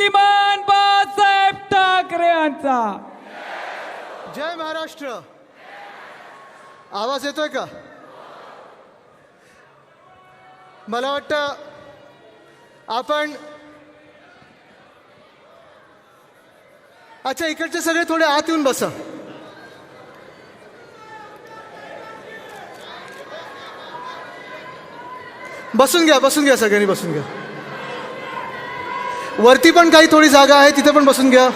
श्रीमान बाळासाहेब ठाकरे यांचा. जय महाराष्ट्र. आवाज येतोय का? मला वाटतं आपण अच्छा इकडचे सगळे थोडे आत येऊन बसा. बसून घ्या सगळ्यांनी बसून घ्या. वरती पण काही थोडी जागा आहे, तिथे पण बसून घ्या.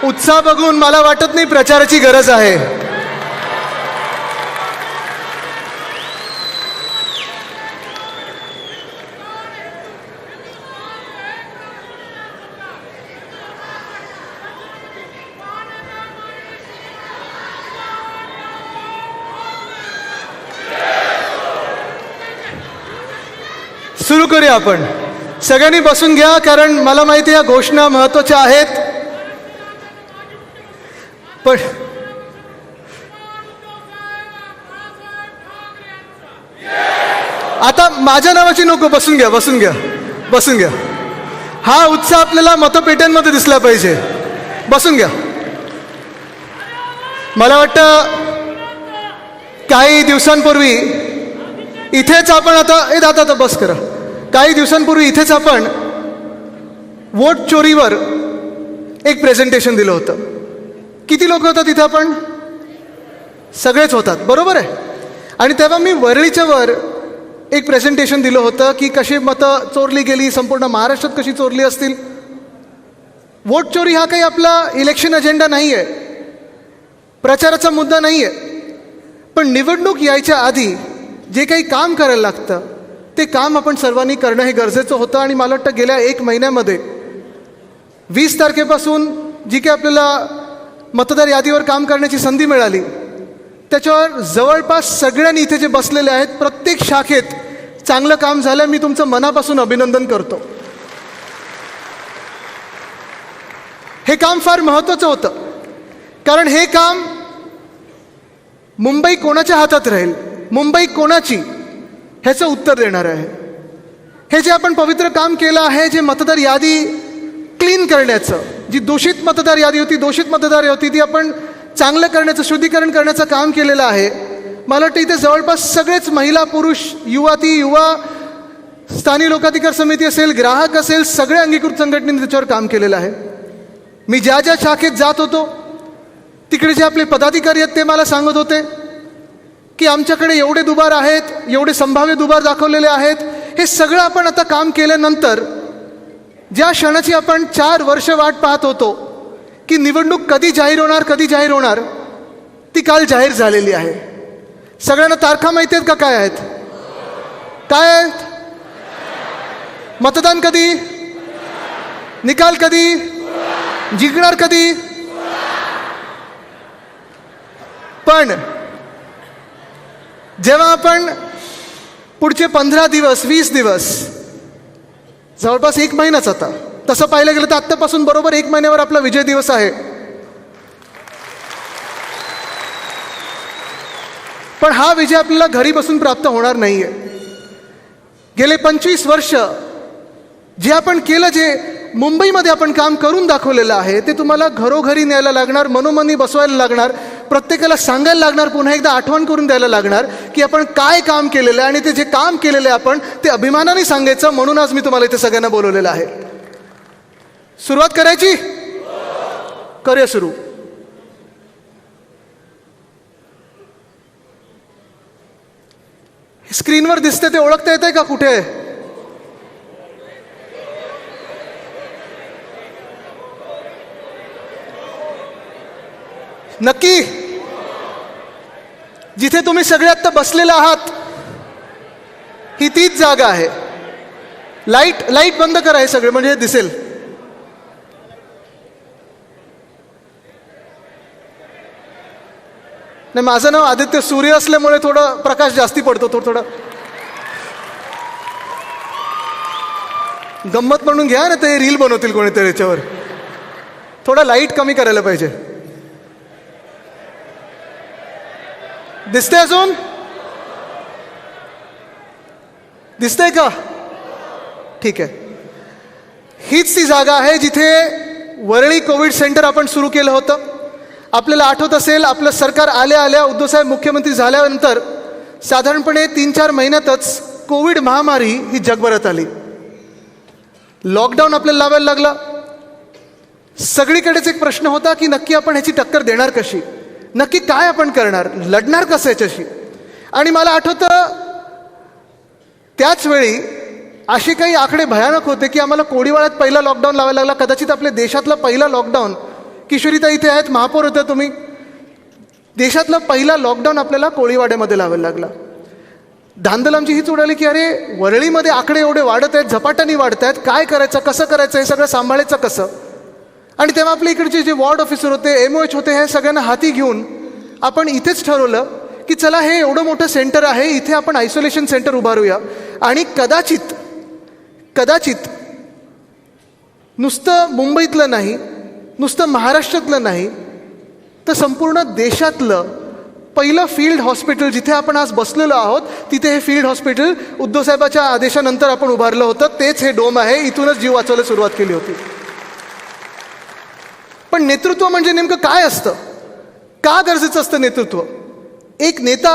उत्साह बघून मला वाटत नाही प्रचाराची गरज आहे. सुरू करूया आपण. सगळ्यांनी बसून घ्या, कारण मला माहिती आहे या घोषणा महत्त्वाच्या आहेत. पण आता माझ्या नावाची नको. बसून घ्या. हा उत्साह आपल्याला मतपेट्यांमध्ये दिसला पाहिजे. बसून घ्या. मला वाटतं काही दिवसांपूर्वी इथेच आपण आता बस करा. काही दिवसांपूर्वी इथेच आपण वोट चोरीवर एक प्रेझेंटेशन दिलं होतं. किती लोक होतात इथं? आपण सगळेच होतात, बरोबर आहे. आणि तेव्हा मी वरळीच्या वर एक प्रेझेंटेशन दिलं होतं की कशी मतं चोरली गेली, संपूर्ण महाराष्ट्रात कशी चोरली असतील. वोट चोरी हा काही आपला इलेक्शन अजेंडा नाही आहे, प्रचाराचा मुद्दा नाही आहे. पण निवडणूक यायच्या आधी जे काही काम करायला लागतं ते काम आपण सर्वांनी करणं हे गरजेचं होतं. आणि मला वाटतं गेल्या 1 महिन्यामध्ये 20 तारखेपासून जी काही आपल्याला मतदार यादीवर काम करण्याची संधी मिळाली, त्याच्यावर जवळपास सगळ्यांनी इथे जे बसलेले आहेत प्रत्येक शाखेत चांगलं काम झालं. मी तुमचं मनापासून अभिनंदन करतो. हे काम फार महत्त्वाचं होतं, कारण हे काम मुंबई कोणाच्या हातात राहील, मुंबई कोणाची, ह्याचं उत्तर देणार आहे. हे जे आपण पवित्र काम केलं आहे, जे मतदार यादी क्लीन करण्याचं, जी दूषित मतदार यादी होती ती आपण चांगलं करण्याचं, शुद्धीकरण करण्याचं काम केलेलं आहे. मला वाटतं इथे जवळपास सगळेच महिला, पुरुष, युवा, स्थानिक लोकाधिकार समिती असेल, ग्राहक असेल, सगळ्या अंगीकृत संघटनेने त्याच्यावर काम केलेलं आहे. मी ज्या शाखेत जात होतो तिकडे जे आपले पदाधिकारी आहेत ते मला सांगत होते की आमच्याकडे एवढे दुबार आहेत, एवढे संभाव्य दुबार दाखवलेले आहेत. हे सगळं आपण आता काम केल्यानंतर ज्या क्षणाची आपण 4 वर्ष वाट पाहत होतो की निवडणूक कधी जाहीर होणार, ती काल जाहीर झालेली आहे. सगळ्यांना तारखा माहिती आहेत का? काय आहेत? मतदान कधी, निकाल कधी, जिंकणार कधी. पण जेव्हा आपण पुढचे 15 दिवस, 20 दिवस, जवळपास 1 महिनाच, आता तसं पाहिलं गेलं तर आत्तापासून बरोबर 1 महिन्यावर आपला विजय दिवस आहे. पण हा विजय आपल्याला घरी बसून प्राप्त होणार नाहीये. गेले 25 वर्ष जे आपण केलं, जे मुंबईमध्ये आपण काम करून दाखवलेलं आहे, ते तुम्हाला घरोघरी न्यायला लागणार, मनोमनी बसवायला लागणार, प्रत्येकाला सांगायला लागणार, पुन्हा एकदा आठवण करून द्यायला लागणार की आपण काय काम केलेलं आहे. आणि ते जे काम केलेलं आहे आपण ते अभिमानाने सांगायचं. म्हणून आज मी तुम्हाला इथे सगळ्यांना बोलवलेलं आहे. सुरुवात करायची? करूया सुरू. स्क्रीनवर दिसते ते ओळखता येतंय का? कुठे आहे? नक्की? जिथे तुम्ही सगळे आत्ता बसलेला आहात ही तीच जागा आहे. लाईट बंद करा हे सगळे, म्हणजे दिसेल. नाही, माझं नाव आदित्य सूर्य असल्यामुळे थोडं प्रकाश जास्ती पडतो. थोडं गंमत म्हणून घ्या ना, ते रील बनवतील कोणीतरी याच्यावर. थोडा लाईट कमी करायला पाहिजे. दिसतंय अजून? दिसतंय का? ठीक आहे. हीच ती जागा आहे जिथे वरळी कोविड सेंटर आपण सुरू केलं होतं. आपल्याला आठवत असेल, आपलं सरकार आल्या आल्या उद्धवसाहेब मुख्यमंत्री झाल्यानंतर साधारणपणे 3-4 महिन्यातच कोविड महामारी ही जगभरात आली. लॉकडाऊन आपल्याला लावायला लागला. सगळीकडेच एक प्रश्न होता की नक्की आपण ह्याची टक्कर देणार कशी, नक्की काय आपण करणार, लढणार कसं याच्याशी. आणि मला आठवतं त्याच वेळी असे काही आकडे भयानक होते की आम्हाला कोळीवाड्यात पहिला लॉकडाऊन लावायला लागला. कदाचित आपल्या देशातला पहिला लॉकडाऊन, किशोरीताई इथे आहेत, महापौर होत्या तुम्ही, देशातला पहिला लॉकडाऊन आपल्याला कोळीवाड्यामध्ये लावायला लागला. धांदल आमची हीच उडाली की अरे वरळीमध्ये आकडे एवढे वाढत आहेत, झपाट्याने वाढत आहेत, काय करायचं, कसं करायचं, हे सगळं सांभाळायचं कसं. आणि तेव्हा आपल्या इकडचे जे वॉर्ड ऑफिसर होते, MOH होते, हे सगळ्यांना हाती घेऊन आपण इथेच ठरवलं की चला हे एवढं मोठं सेंटर आहे, इथे आपण आयसोलेशन सेंटर उभारूया. आणि कदाचित नुसतं मुंबईतलं नाही, नुसतं महाराष्ट्रातलं नाही, तर संपूर्ण देशातलं पहिलं फील्ड हॉस्पिटल जिथे आपण आज बसलेलो आहोत, तिथे हे फील्ड हॉस्पिटल उद्धवसाहेबाच्या आदेशानंतर आपण उभारलं होतं. तेच हे डोम आहे. इथूनच जीव वाचवायला सुरुवात केली होती. पण नेतृत्व म्हणजे नेमकं काय असतं, का गरजेचं असतं नेतृत्व? एक नेता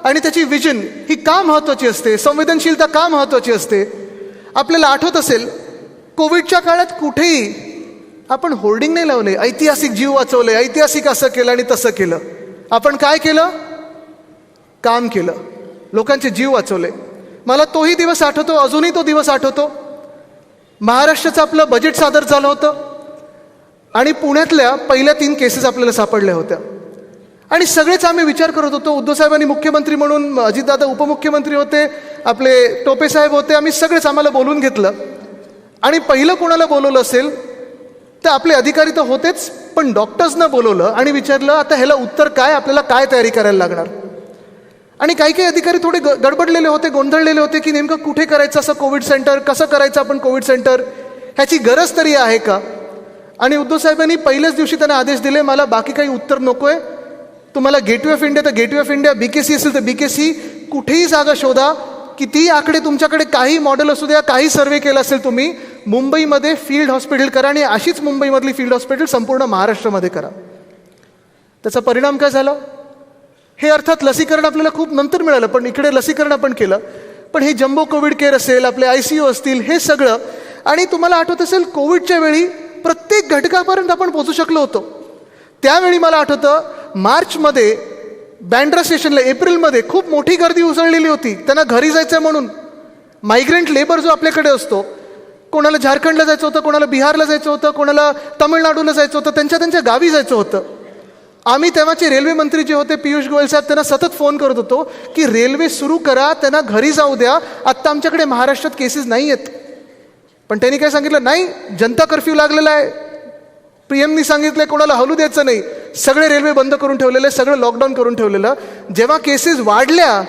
आणि त्याची विजन ही का महत्त्वाची असते, संवेदनशीलता का महत्त्वाची असते? आपल्याला आठवत असेल कोविडच्या काळात कुठेही आपण होर्डिंग नाही लावले, ऐतिहासिक जीव वाचवले, ऐतिहासिक असं केलं आणि तसं केलं. आपण काय केलं? काम केलं, लोकांचे जीव वाचवले. मला तोही दिवस आठवतो, अजूनही तो दिवस आठवतो. महाराष्ट्राचं आपलं बजेट सादर झालं होतं आणि पुण्यातल्या पहिल्या 3 केसेस आपल्याला सापडल्या होत्या. आणि सगळेच आम्ही विचार करत होतो, उद्धवसाहेबांनी मुख्यमंत्री म्हणून, अजितदादा उपमुख्यमंत्री होते, आपले टोपे साहेब होते, आम्ही सगळेच आम्हाला बोलून घेतलं. आणि पहिलं कोणाला बोलवलं असेल तर आपले अधिकारी तर होतेच, पण डॉक्टर्सना बोलवलं आणि विचारलं आता ह्याला उत्तर काय, आपल्याला काय तयारी करायला लागणार. आणि काही काही अधिकारी थोडे गडबडलेले होते, गोंधळलेले होते की नेमकं कुठे करायचं असं कोविड सेंटर, कसं करायचं आपण कोविड सेंटर, ह्याची गरज तरी आहे का. आणि उद्धवसाहेबांनी पहिल्याच दिवशी त्यांना आदेश दिले, मला बाकी काही उत्तर नको आहे, तुम्हाला गेटवे ऑफ इंडिया तर गेटवे ऑफ इंडिया, BKC असेल तर BKC, कुठेही जागा शोधा, किती आकडे तुमच्याकडे, काही मॉडेल असू द्या, काही सर्वे केला असेल तुम्ही, मुंबईमध्ये फील्ड हॉस्पिटल करा आणि अशीच मुंबईमधली फील्ड हॉस्पिटल संपूर्ण महाराष्ट्रामध्ये करा. त्याचा परिणाम काय झाला? हे अर्थात लसीकरण आपल्याला खूप नंतर मिळालं, पण इकडे लसीकरण आपण केलं. पण हे जम्बो कोविड केअर असेल, आपले ICU असतील, हे सगळं. आणि तुम्हाला आठवत असेल कोविडच्या वेळी प्रत्येक घटकापर्यंत आपण पोहोचू शकलो होतो. त्यावेळी मला आठवतं मार्चमध्ये बँड्रा स्टेशनला, एप्रिलमध्ये खूप मोठी गर्दी उसळलेली होती. त्यांना घरी जायचं म्हणून. मायग्रंट लेबर जो आपल्याकडे असतो, कोणाला झारखंडला जायचं होतं, कोणाला बिहारला जायचं होतं, कोणाला तामिळनाडूला जायचं होतं, त्यांच्या गावी जायचं होतं. आम्ही तेव्हाचे रेल्वे मंत्री जे होते पियुष गोयल साहेब, त्यांना सतत फोन करत होतो की रेल्वे सुरू करा, त्यांना घरी जाऊ द्या, आत्ता आमच्याकडे महाराष्ट्रात केसेस नाही आहेत. पण त्यांनी काय सांगितलं, नाही, जनता कर्फ्यू लागलेला आहे, PM नी सांगितलं कोणाला हलू द्यायचं नाही, सगळे रेल्वे बंद करून ठेवलेले, सगळं लॉकडाऊन करून ठेवलेलं. जेव्हा केसेस वाढल्या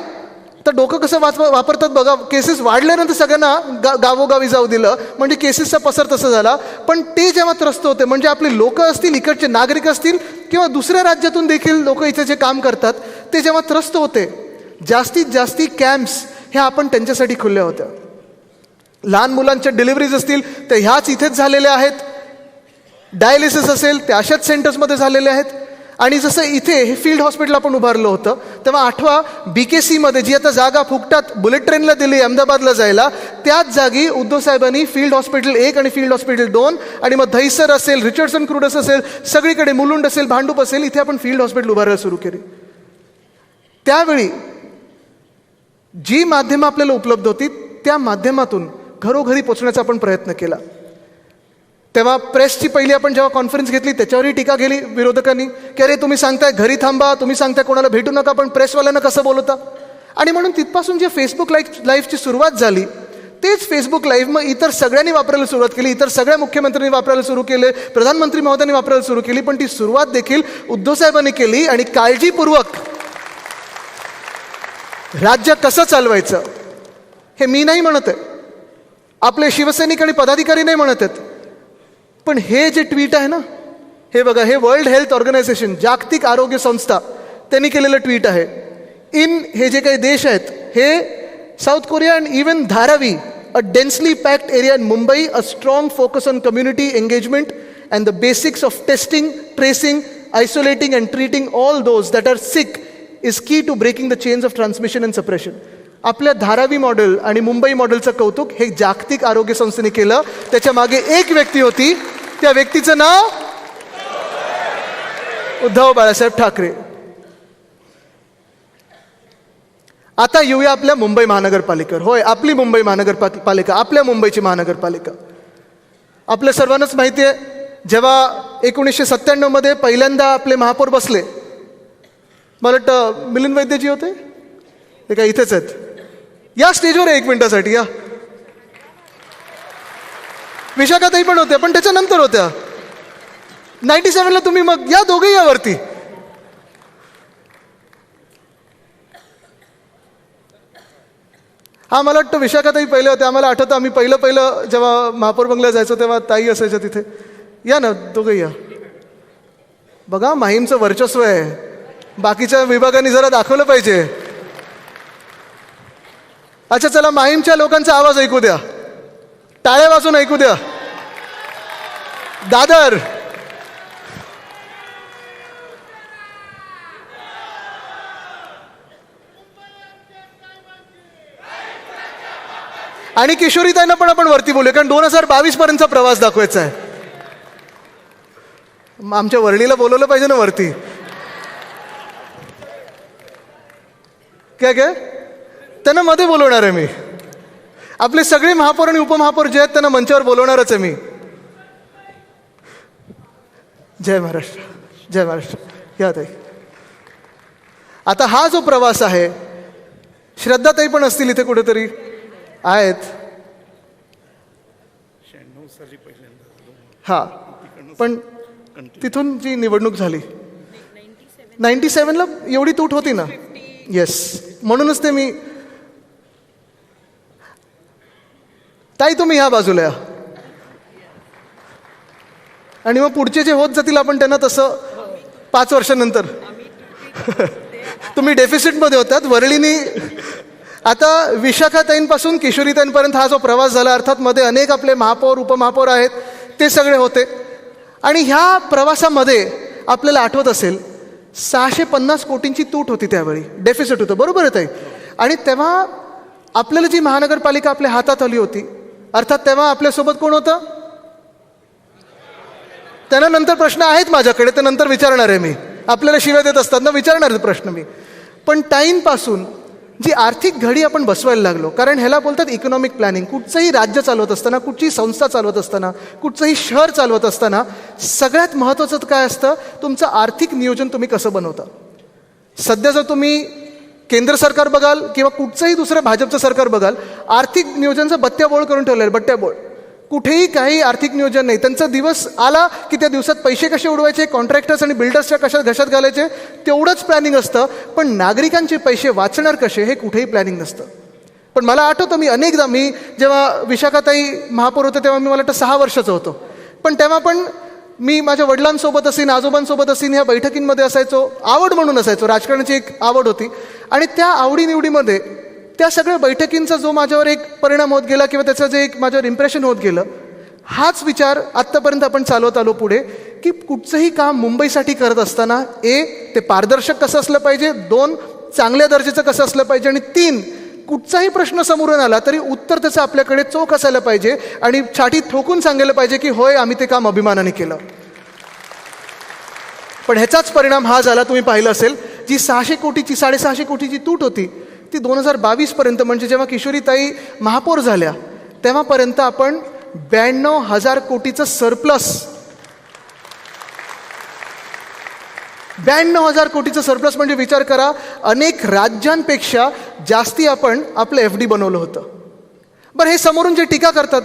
तर डोकं कसं वापरतात बघा, केसेस वाढल्यानंतर सगळ्यांना गावोगावी जाऊ दिलं, म्हणजे केसेसचा पसर तसा झाला. पण ते जेव्हा त्रस्त होते, म्हणजे आपले लोक असतील, इकडचे नागरिक असतील किंवा दुसऱ्या राज्यातून देखील लोक इथे जे काम करतात, ते जेव्हा त्रस्त होते, जास्तीत जास्ती कॅम्प्स ह्या आपण त्यांच्यासाठी खुल्ल्या होत्या. लहान मुलांच्या डिलिव्हरीज असतील तर ह्याच इथेच झालेल्या आहेत, डायलिसिस असेल ते अशाच सेंटर्समध्ये झालेले आहेत. आणि जसं इथे हे फील्ड हॉस्पिटल आपण उभारलं होतं, तेव्हा आठवा BKCमध्ये जी आता जागा फुकटात बुलेट ट्रेनला दिली अहमदाबादला जायला, त्याच जागी उद्धवसाहेबांनी फील्ड हॉस्पिटल 1 आणि फील्ड हॉस्पिटल 2 आणि मग दहिसर असेल, रिचर्डसन क्रूडस असेल, सगळीकडे मुलुंड असेल, भांडूप असेल, इथे आपण फील्ड हॉस्पिटल उभारायला सुरू केली. त्यावेळी जी माध्यमं आपल्याला उपलब्ध होती त्या माध्यमातून घरोघरी पोचण्याचा आपण प्रयत्न केला. तेव्हा प्रेसची पहिली आपण जेव्हा कॉन्फरन्स घेतली त्याच्यावरही टीका केली विरोधकांनी की अरे तुम्ही सांगताय घरी थांबा, तुम्ही सांगताय कोणाला भेटू नका, पण प्रेसवाल्यांना कसं बोलवता. आणि म्हणून तिथपासून जे फेसबुक लाईव्हची सुरुवात झाली, तेच फेसबुक लाईव्ह मग इतर सगळ्यांनी वापरायला सुरुवात केली, इतर सगळ्या मुख्यमंत्र्यांनी वापरायला सुरू केले, प्रधानमंत्री महोदयांनी वापरायला सुरू केली. पण ती सुरुवात देखील उद्धवसाहेबांनी केली आणि काळजीपूर्वक. राज्य कसं चालवायचं हे मी नाही म्हणत आहे, आपले शिवसैनिक आणि पदाधिकारी नाही म्हणत आहेत, पण हे जे ट्विट आहे ना, हे बघा, हे वर्ल्ड हेल्थ ऑर्गनायझेशन, जागतिक आरोग्य संस्था, त्यांनी केलेलं ट्विट आहे. हे जे काही देश आहेत, हे South Korea and even Dharavi, a densely packed area in Mumbai, a strong focus on community engagement and the basics of testing, tracing, isolating and treating all those that are sick is key to breaking the chains of transmission and suppression. आपल्या Dharavi model आणि मुंबई मॉडेलचं कौतुक हे जागतिक आरोग्य संस्थेने केलं. त्याच्या मागे एक व्यक्ती होती, त्या व्यक्तीचं नाव उद्धव बाळासाहेब ठाकरे. आता येऊया आपल्या मुंबई महानगरपालिकेवर. होय, आपली मुंबई महानगरपालिका, आपल्या मुंबईची महानगरपालिका. आपल्या सर्वांनाच माहिती आहे, जेव्हा 1997 मध्ये पहिल्यांदा आपले महापौर बसले, मला वाटतं मिलिंद वैद्यजी होते, ते काय इथेच आहेत, या स्टेजवर 1 मिनिटासाठी या. विशाखाताई पण होत्या, पण त्याच्यानंतर होत्या. 97ला तुम्ही मग या, दोघेही यावरती. हा, मला वाटतं विशाखाताई पहिले होते. आम्हाला आठवतं, आम्ही पहिलं जेव्हा महापौर बंगला जायचो तेव्हा ताई असायच्या तिथे. या ना, दोघेही या. बघा, माहीमचं वर्चस्व आहे, बाकीच्या विभागांनी जरा दाखवलं पाहिजे. अच्छा, चला, माहीमच्या लोकांचा आवाज ऐकू द्या, टाळ्या वाजून ऐकू द्या. दादर, आणि किशोरीताईंना पण आपण वरती बोलूया, कारण 2022 पर्यंतचा प्रवास दाखवायचा आहे. आमच्या वर्णीला बोलवलं पाहिजे ना वरती. काय त्यांना मध्ये बोलवणार आहे मी. आपले सगळे महापौर आणि उपमहापौर जे आहेत त्यांना मंचावर बोलवणारच आहे मी. जय महाराष्ट्र, जय महाराष्ट्र. या ताई. आता हा जो प्रवास आहे, श्रद्धाताई पण असतील इथे कुठेतरी, आहेत. हा, पण तिथून जी निवडणूक झाली 97ला एवढी तूट होती ना. येस, म्हणूनच ते मी. ताई, तुम्ही ह्या बाजूला या, आणि मग पुढचे जे होत जातील आपण त्यांना तसं 5 वर्षानंतर. तुम्ही डेफिसिटमध्ये होतात. वरळीनी आता विशाखाताईंपासून किशोरीताईंपर्यंत हा जो प्रवास झाला, अर्थात मध्ये अनेक आपले महापौर उपमहापौर आहेत, ते सगळे होते. आणि ह्या प्रवासामध्ये आपल्याला आठवत असेल 650 कोटींची तूट होती, त्यावेळी डेफिसिट होतं. बरोबर आहे ताई. आणि तेव्हा आपल्याला जी महानगरपालिका आपल्या हातात आली होती, अर्थात तेव्हा आपल्यासोबत कोण होतं, त्यांना नंतर प्रश्न आहेत माझ्याकडे, ते नंतर विचारणार आहे मी. आपल्याला शिव्या देत असतात ना, विचारणार प्रश्न मी. पण टाईमपासून जी आर्थिक घडी आपण बसवायला लागलो, कारण ह्याला बोलतात इकॉनॉमिक प्लॅनिंग. कुठचंही राज्य चालवत असताना, कुठचीही संस्था चालवत असताना, कुठचंही शहर चालवत असताना सगळ्यात महत्त्वाचं काय असतं, तुमचं आर्थिक नियोजन तुम्ही कसं बनवता. सध्या जर तुम्ही केंद्र सरकार बघाल किंवा कुठचंही दुसरं भाजपचं सरकार बघाल, आर्थिक नियोजनचं बत्त्याबोळ करून ठेवलं आहे. बट्ट्याबोळ, कुठेही काही आर्थिक नियोजन नाही. त्यांचा दिवस आला की त्या दिवसात पैसे कसे उडवायचे, कॉन्ट्रॅक्टर्स आणि बिल्डर्सच्या कशा घशात घालायचे, तेवढंच प्लॅनिंग असतं. पण नागरिकांचे पैसे वाचणार कसे हे कुठेही प्लॅनिंग नसतं. पण मला आठवतं, मी जेव्हा विशाखाताई महापौर होते तेव्हा मला वाटतं 6 वर्षाचं होतो. पण तेव्हा पण मी माझ्या वडिलांसोबत असेन, आजोबांसोबत असेन, ह्या बैठकींमध्ये असायचो. आवड म्हणून असायचो, राजकारणाची एक आवड होती. आणि त्या आवडीनिवडीमध्ये त्या सगळ्या बैठकींचा जो माझ्यावर एक परिणाम होत गेला किंवा त्याचं जे एक माझ्यावर इम्प्रेशन होत गेलं, हाच विचार आत्तापर्यंत आपण चालवत आलो पुढे, की कुठचंही काम मुंबईसाठी करत असताना ते पारदर्शक कसं असलं पाहिजे, 2 चांगल्या दर्जाचं कसं असलं पाहिजे, आणि 3 कुठचाही प्रश्न समोरून आला तरी उत्तर त्याचं आपल्याकडे चोख असायला पाहिजे आणि छाती ठोकून सांगायला पाहिजे की होय, आम्ही ते काम अभिमानाने केलं. पण ह्याचाच परिणाम हा झाला. तुम्ही पाहिलं असेल, जी 600 कोटीची 650 कोटीची तूट होती, ती 2022 पर्यंत, म्हणजे जेव्हा किशोरीताई महापौर झाल्या तेव्हापर्यंत आपण 92,000 कोटीचं सरप्लस, 92,000 कोटीचं सरप्लस म्हणजे विचार करा, अनेक राज्यांपेक्षा जास्ती आपण आपलं FD बनवलं होतं. बरं, हे समोरून जे टीका करतात,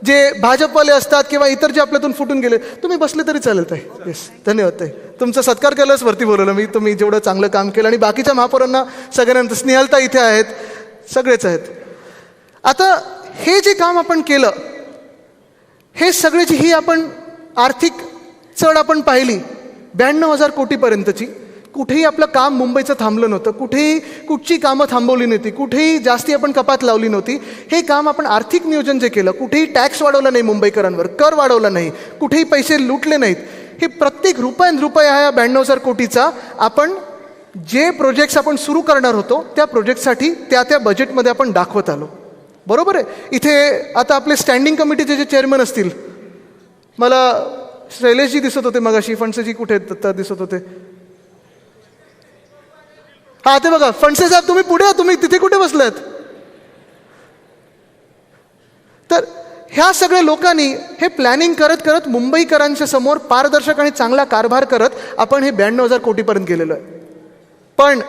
जे भाजपवाले असतात किंवा इतर जे आपल्यातून फुटून गेले, तुम्ही बसले तरी चालेल ताई. येस, धन्यवाद ताई. तुमचा सत्कार केलाच वरती बोलवलं मी, तुम्ही जेवढं चांगलं काम केलं. आणि बाकीच्या महापौरांना सगळ्यांना, स्नेहलता इथे आहेत, सगळेच आहेत. आता हे जे काम आपण केलं, हे सगळ्याची ही आपण आर्थिक चढ आपण पाहिली 92,000 कोटीपर्यंतची, कुठेही आपलं काम मुंबईचं थांबलं नव्हतं, कुठची कामं थांबवली नव्हती, कुठेही जास्ती आपण कपात लावली नव्हती. हे काम आपण आर्थिक नियोजन जे केलं, कुठेही टॅक्स वाढवला नाही मुंबईकरांवर, कर वाढवला नाही, कुठेही पैसे लुटले नाहीत. हे प्रत्येक रुपया हा 92,000 कोटीचा आपण जे प्रोजेक्ट्स आपण सुरू करणार होतो त्या प्रोजेक्टसाठी त्या बजेटमध्ये आपण दाखवत आलो. बरोबर आहे. इथे आता आपले स्टँडिंग कमिटीचे जे चेअरमन असतील, मला शैलेशजी दिसत होते मगाशी, फणसेजी कुठे दिसत होते, हा ते बघा फणसे साहेब, तुम्ही पुढे, तुम्ही तिथे कुठे बसलात. तर ह्या सगळ्या लोकांनी हे प्लॅनिंग करत करत मुंबईकरांच्या समोर पारदर्शक आणि चांगला कारभार करत आपण हे 92,000 कोटीपर्यंत गेलेलो आहे. पण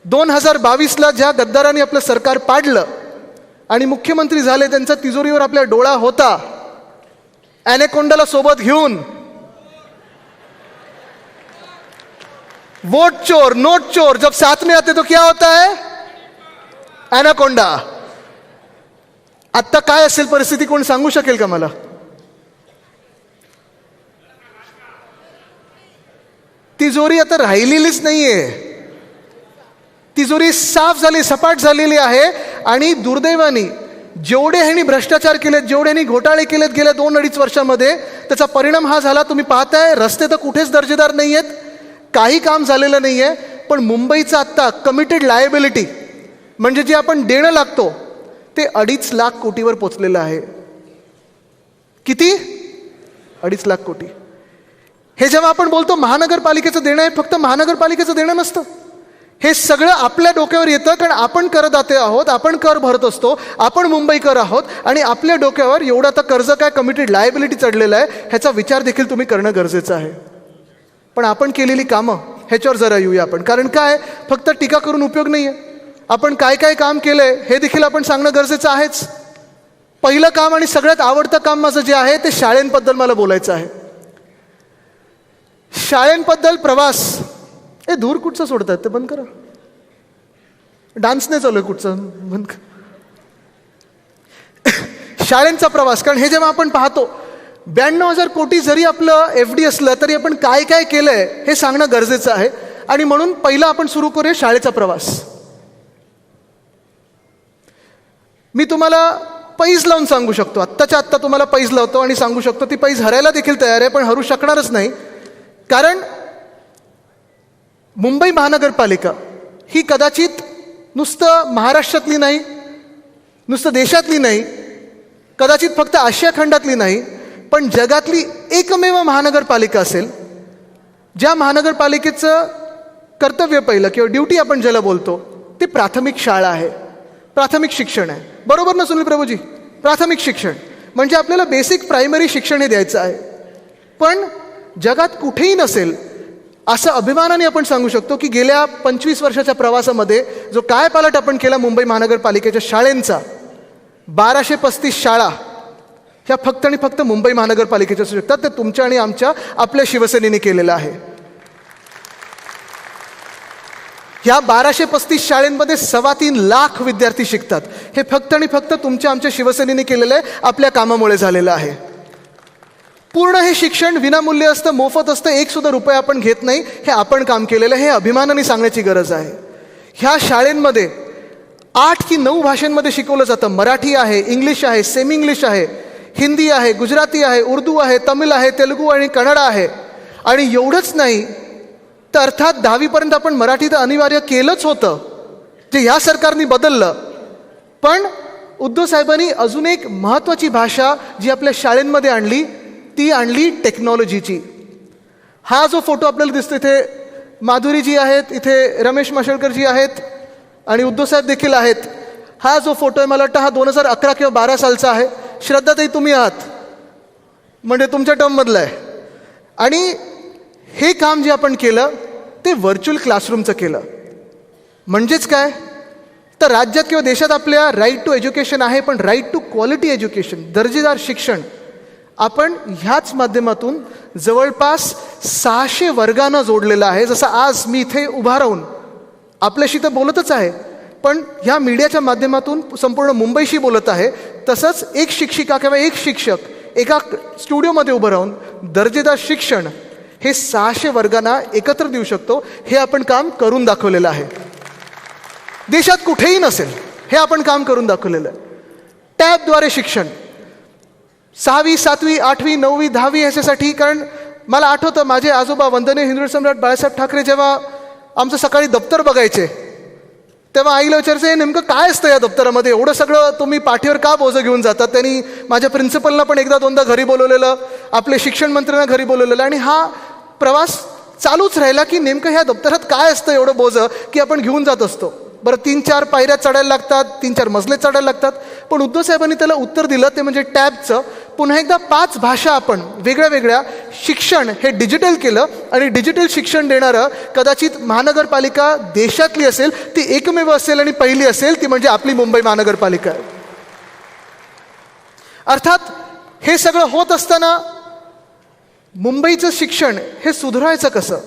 2022ला ज्या गद्दारांनी आपलं सरकार पाडलं आणि मुख्यमंत्री झाले, त्यांचा तिजोरीवर आपल्या डोळा होता, ॲनेकोंडाला सोबत घेऊन वोट चोर नोट चोर जब साथ में आते तो क्या होता है, ॲनाकोंडा. आत्ता काय असेल परिस्थिती, कोण सांगू शकेल का मला? तिजोरी आता राहिलेलीच नाहीये, तिजोरी साफ झाली, सपाट झालेली आहे. आणि दुर्दैवाने जेवढे ह्यांनी भ्रष्टाचार केलेत, जेवढे ह्यांनी घोटाळे केलेत गेल्या 2-2.5 वर्षामध्ये, त्याचा परिणाम हा झाला. तुम्ही पाहताय रस्ते तर कुठेच दर्जेदार नाही आहेत, काही काम झालेलं नाही आहे. पण मुंबईचं आत्ता कमिटेड लायबिलिटी म्हणजे जे आपण देणं लागतो ते 2.5 लाख कोटीवर पोचलेलं आहे. किती? 2.5 लाख कोटी. हे जेव्हा आपण बोलतो महानगरपालिकेचं देणं आहे, फक्त महानगरपालिकेचं देणं नसतं, हे सगळं आपल्या डोक्यावर येतं. कारण आपण करदाते आहोत, आपण कर भरत असतो, आपण मुंबईकर आहोत, आणि आपल्या डोक्यावर एवढं आता कर्ज काय कमिटेड लायबिलिटी चढलेलं आहे, ह्याचा विचार देखील तुम्ही करणं गरजेचं आहे. पण आपण केलेली कामं ह्याच्यावर जरा येऊया आपण. कारण काय, फक्त टीका करून उपयोग नाही आहे. आपण काय काय काम केलंय हे देखील आपण सांगणं गरजेचं आहेच. पहिलं काम आणि सगळ्यात आवडतं काम माझं जे आहे ते शाळेंबद्दल मला बोलायचं आहे. शाळेंबद्दल प्रवास, हे धूर कुठचं सोडतात ते बंद करा, डान्स नाही चालू आहे कुठचं, बंद करा. शाळेंचा प्रवास, कारण हे जेव्हा आपण पाहतो 92,000 कोटी जरी आपलं FD असलं तरी आपण काय काय केलंय हे सांगणं गरजेचं आहे. आणि म्हणून पहिला आपण सुरू करूया शाळेचा प्रवास. मी तुम्हाला पैज लावून सांगू शकतो, आत्ताच्या आत्ता तुम्हाला पैज लावतो आणि सांगू शकतो, ती पैज हरायला देखील तयार आहे, पण हरू शकणारच नाही. कारण मुंबई महानगरपालिका ही कदाचित नुसतं महाराष्ट्रातली नाही, नुसतं देशातली नाही, कदाचित फक्त आशिया खंडातली नाही, पण जगातली एकमेव महानगरपालिका असेल ज्या महानगरपालिकेचं कर्तव्य पहिलं किंवा ड्युटी आपण ज्याला बोलतो ते प्राथमिक शाळा आहे, प्राथमिक शिक्षण आहे. बरोबर ना सुनील प्रभूजी? प्राथमिक शिक्षण म्हणजे आपल्याला बेसिक प्रायमरी शिक्षण हे द्यायचं आहे. पण जगात कुठेही नसेल असं अभिमानाने आपण सांगू शकतो की गेल्या 25 वर्षाच्या प्रवासामध्ये जो काय पालट आपण केला मुंबई महानगरपालिकेच्या शाळेंचा, 1235 शाळा ह्या फक्त आणि फक्त मुंबई महानगरपालिकेच्या असू शकतात. ते तुमच्या आणि आमच्या आपल्या शिवसेनेने केलेलं आहे. ह्या 1235 शाळेंमध्ये 3.25 लाख विद्यार्थी शिकतात. हे फक्त आणि फक्त तुमच्या आमच्या शिवसेनेने केलेलं आहे, आपल्या कामामुळे झालेलं आहे. पूर्ण हे शिक्षण विनामूल्य असतं, मोफत असतं, ₹1 आपण घेत नाही. हे आपण काम केलेलं आहे, हे अभिमानाने सांगण्याची गरज आहे. ह्या शाळेंमध्ये 8 की 9 भाषांमध्ये शिकवलं जातं. मराठी आहे, इंग्लिश आहे, सेमी इंग्लिश आहे, हिंदी आहे, गुजराती आहे, उर्दू आहे, तमिळ आहे, तेलुगू आणि कन्नड आहे. आणि एवढंच नाही तर अर्थात 10वीपर्यंत आपण मराठी तर अनिवार्य केलंच होतं, जे ह्या सरकारने बदललं. पण उद्धव साहेबांनी अजून एक महत्त्वाची भाषा जी आपल्या शाळेंमध्ये आणली ती आणली टेक्नॉलॉजीची. हा जो फोटो आपल्याला दिसतो इथे माधुरीजी आहेत, इथे रमेश माशेलकरजी आहेत आणि उद्धव साहेब देखील आहेत. हा जो फोटो आहे मला वाटतं हा 2011 किंवा 12 सालचा आहे. श्रद्धाताई तुम्ही आहात म्हणजे तुमच्या टर्ममधलं आहे. आणि हे काम जे आपण केलं ते व्हर्च्युअल क्लासरूमचं केलं. म्हणजेच काय तर राज्यात किंवा देशात आपल्या राईट टू एज्युकेशन आहे, पण राईट टू क्वालिटी एज्युकेशन, दर्जेदार शिक्षण आपण ह्याच माध्यमातून जवळपास 600 वर्गांना जोडलेलं आहे. जसं आज मी इथे उभा राहून आपल्याशी तर बोलतच आहे, पण ह्या मीडियाच्या माध्यमातून संपूर्ण मुंबईशी बोलत आहे, तसंच एक शिक्षिका किंवा एक शिक्षक एका स्टुडिओमध्ये उभं राहून दर्जेदार शिक्षण हे 600 वर्गांना एकत्र देऊ शकतो, हे आपण काम करून दाखवलेलं आहे. देशात कुठेही नसेल हे आपण काम करून दाखवलेलं आहे. टॅबद्वारे शिक्षण 6वी 7वी 8वी 9वी 10वी ह्याच्यासाठी, कारण मला आठवतं माझे आजोबा वंदनीय हिंदवी सम्राट बाळासाहेब ठाकरे जेव्हा आमचं सकाळी दप्तर बघायचे तेव्हा आईला विचारायचं, हे नेमकं काय असतं या दप्तरामध्ये, एवढं सगळं तुम्ही पाठीवर का बोजं घेऊन जातात. त्यांनी माझ्या प्रिन्सिपलला पण एकदा दोनदा घरी बोलवलेलं, आपले शिक्षण मंत्र्यांना घरी बोलवलेलं, आणि हा प्रवास चालूच राहिला की नेमकं ह्या दप्तरात काय असतं एवढं बोजं की आपण घेऊन जात असतो. बरं 3-4 पायऱ्या चढायला लागतात, 3-4 मजले चढायला लागतात. पण उद्धव साहेबांनी त्याला उत्तर दिलं ते म्हणजे टॅबचं. पुन्हा एकदा 5 भाषा आपण वेगळ्या वेगळ्या शिक्षण हे डिजिटल केलं, आणि डिजिटल शिक्षण देणारं कदाचित महानगरपालिका देशातली असेल ती एकमेव असेल आणि पहिली असेल ती म्हणजे आपली मुंबई महानगरपालिका आहे. अर्थात हे सगळं होत असताना मुंबईचं शिक्षण हे सुधारायचं कसं,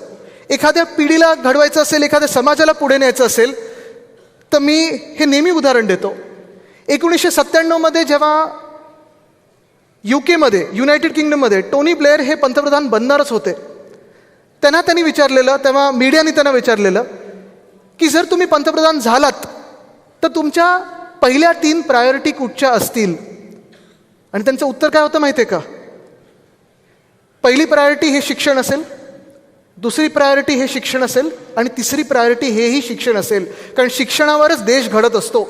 एखाद्या पिढीला घडवायचं असेल, एखाद्या समाजाला पुढे न्यायचं असेल, तर मी हे नेहमी उदाहरण देतो. 1997 जेव्हा UK युनायटेड किंगडममध्ये टोनी ब्लेअर हे पंतप्रधान बनणारच होते, त्यांनी विचारलेलं, तेव्हा मीडियाने त्यांना विचारलेलं की जर तुम्ही पंतप्रधान झालात तर तुमच्या पहिल्या 3 प्रायोरिटी कुठच्या असतील. आणि त्यांचं उत्तर काय होतं माहिती आहे का? पहिली प्रायोरिटी हे शिक्षण असेल, दुसरी प्रायोरिटी हे शिक्षण असेल, आणि तिसरी प्रायोरिटी हेही शिक्षण असेल, कारण शिक्षणावरच देश घडत असतो.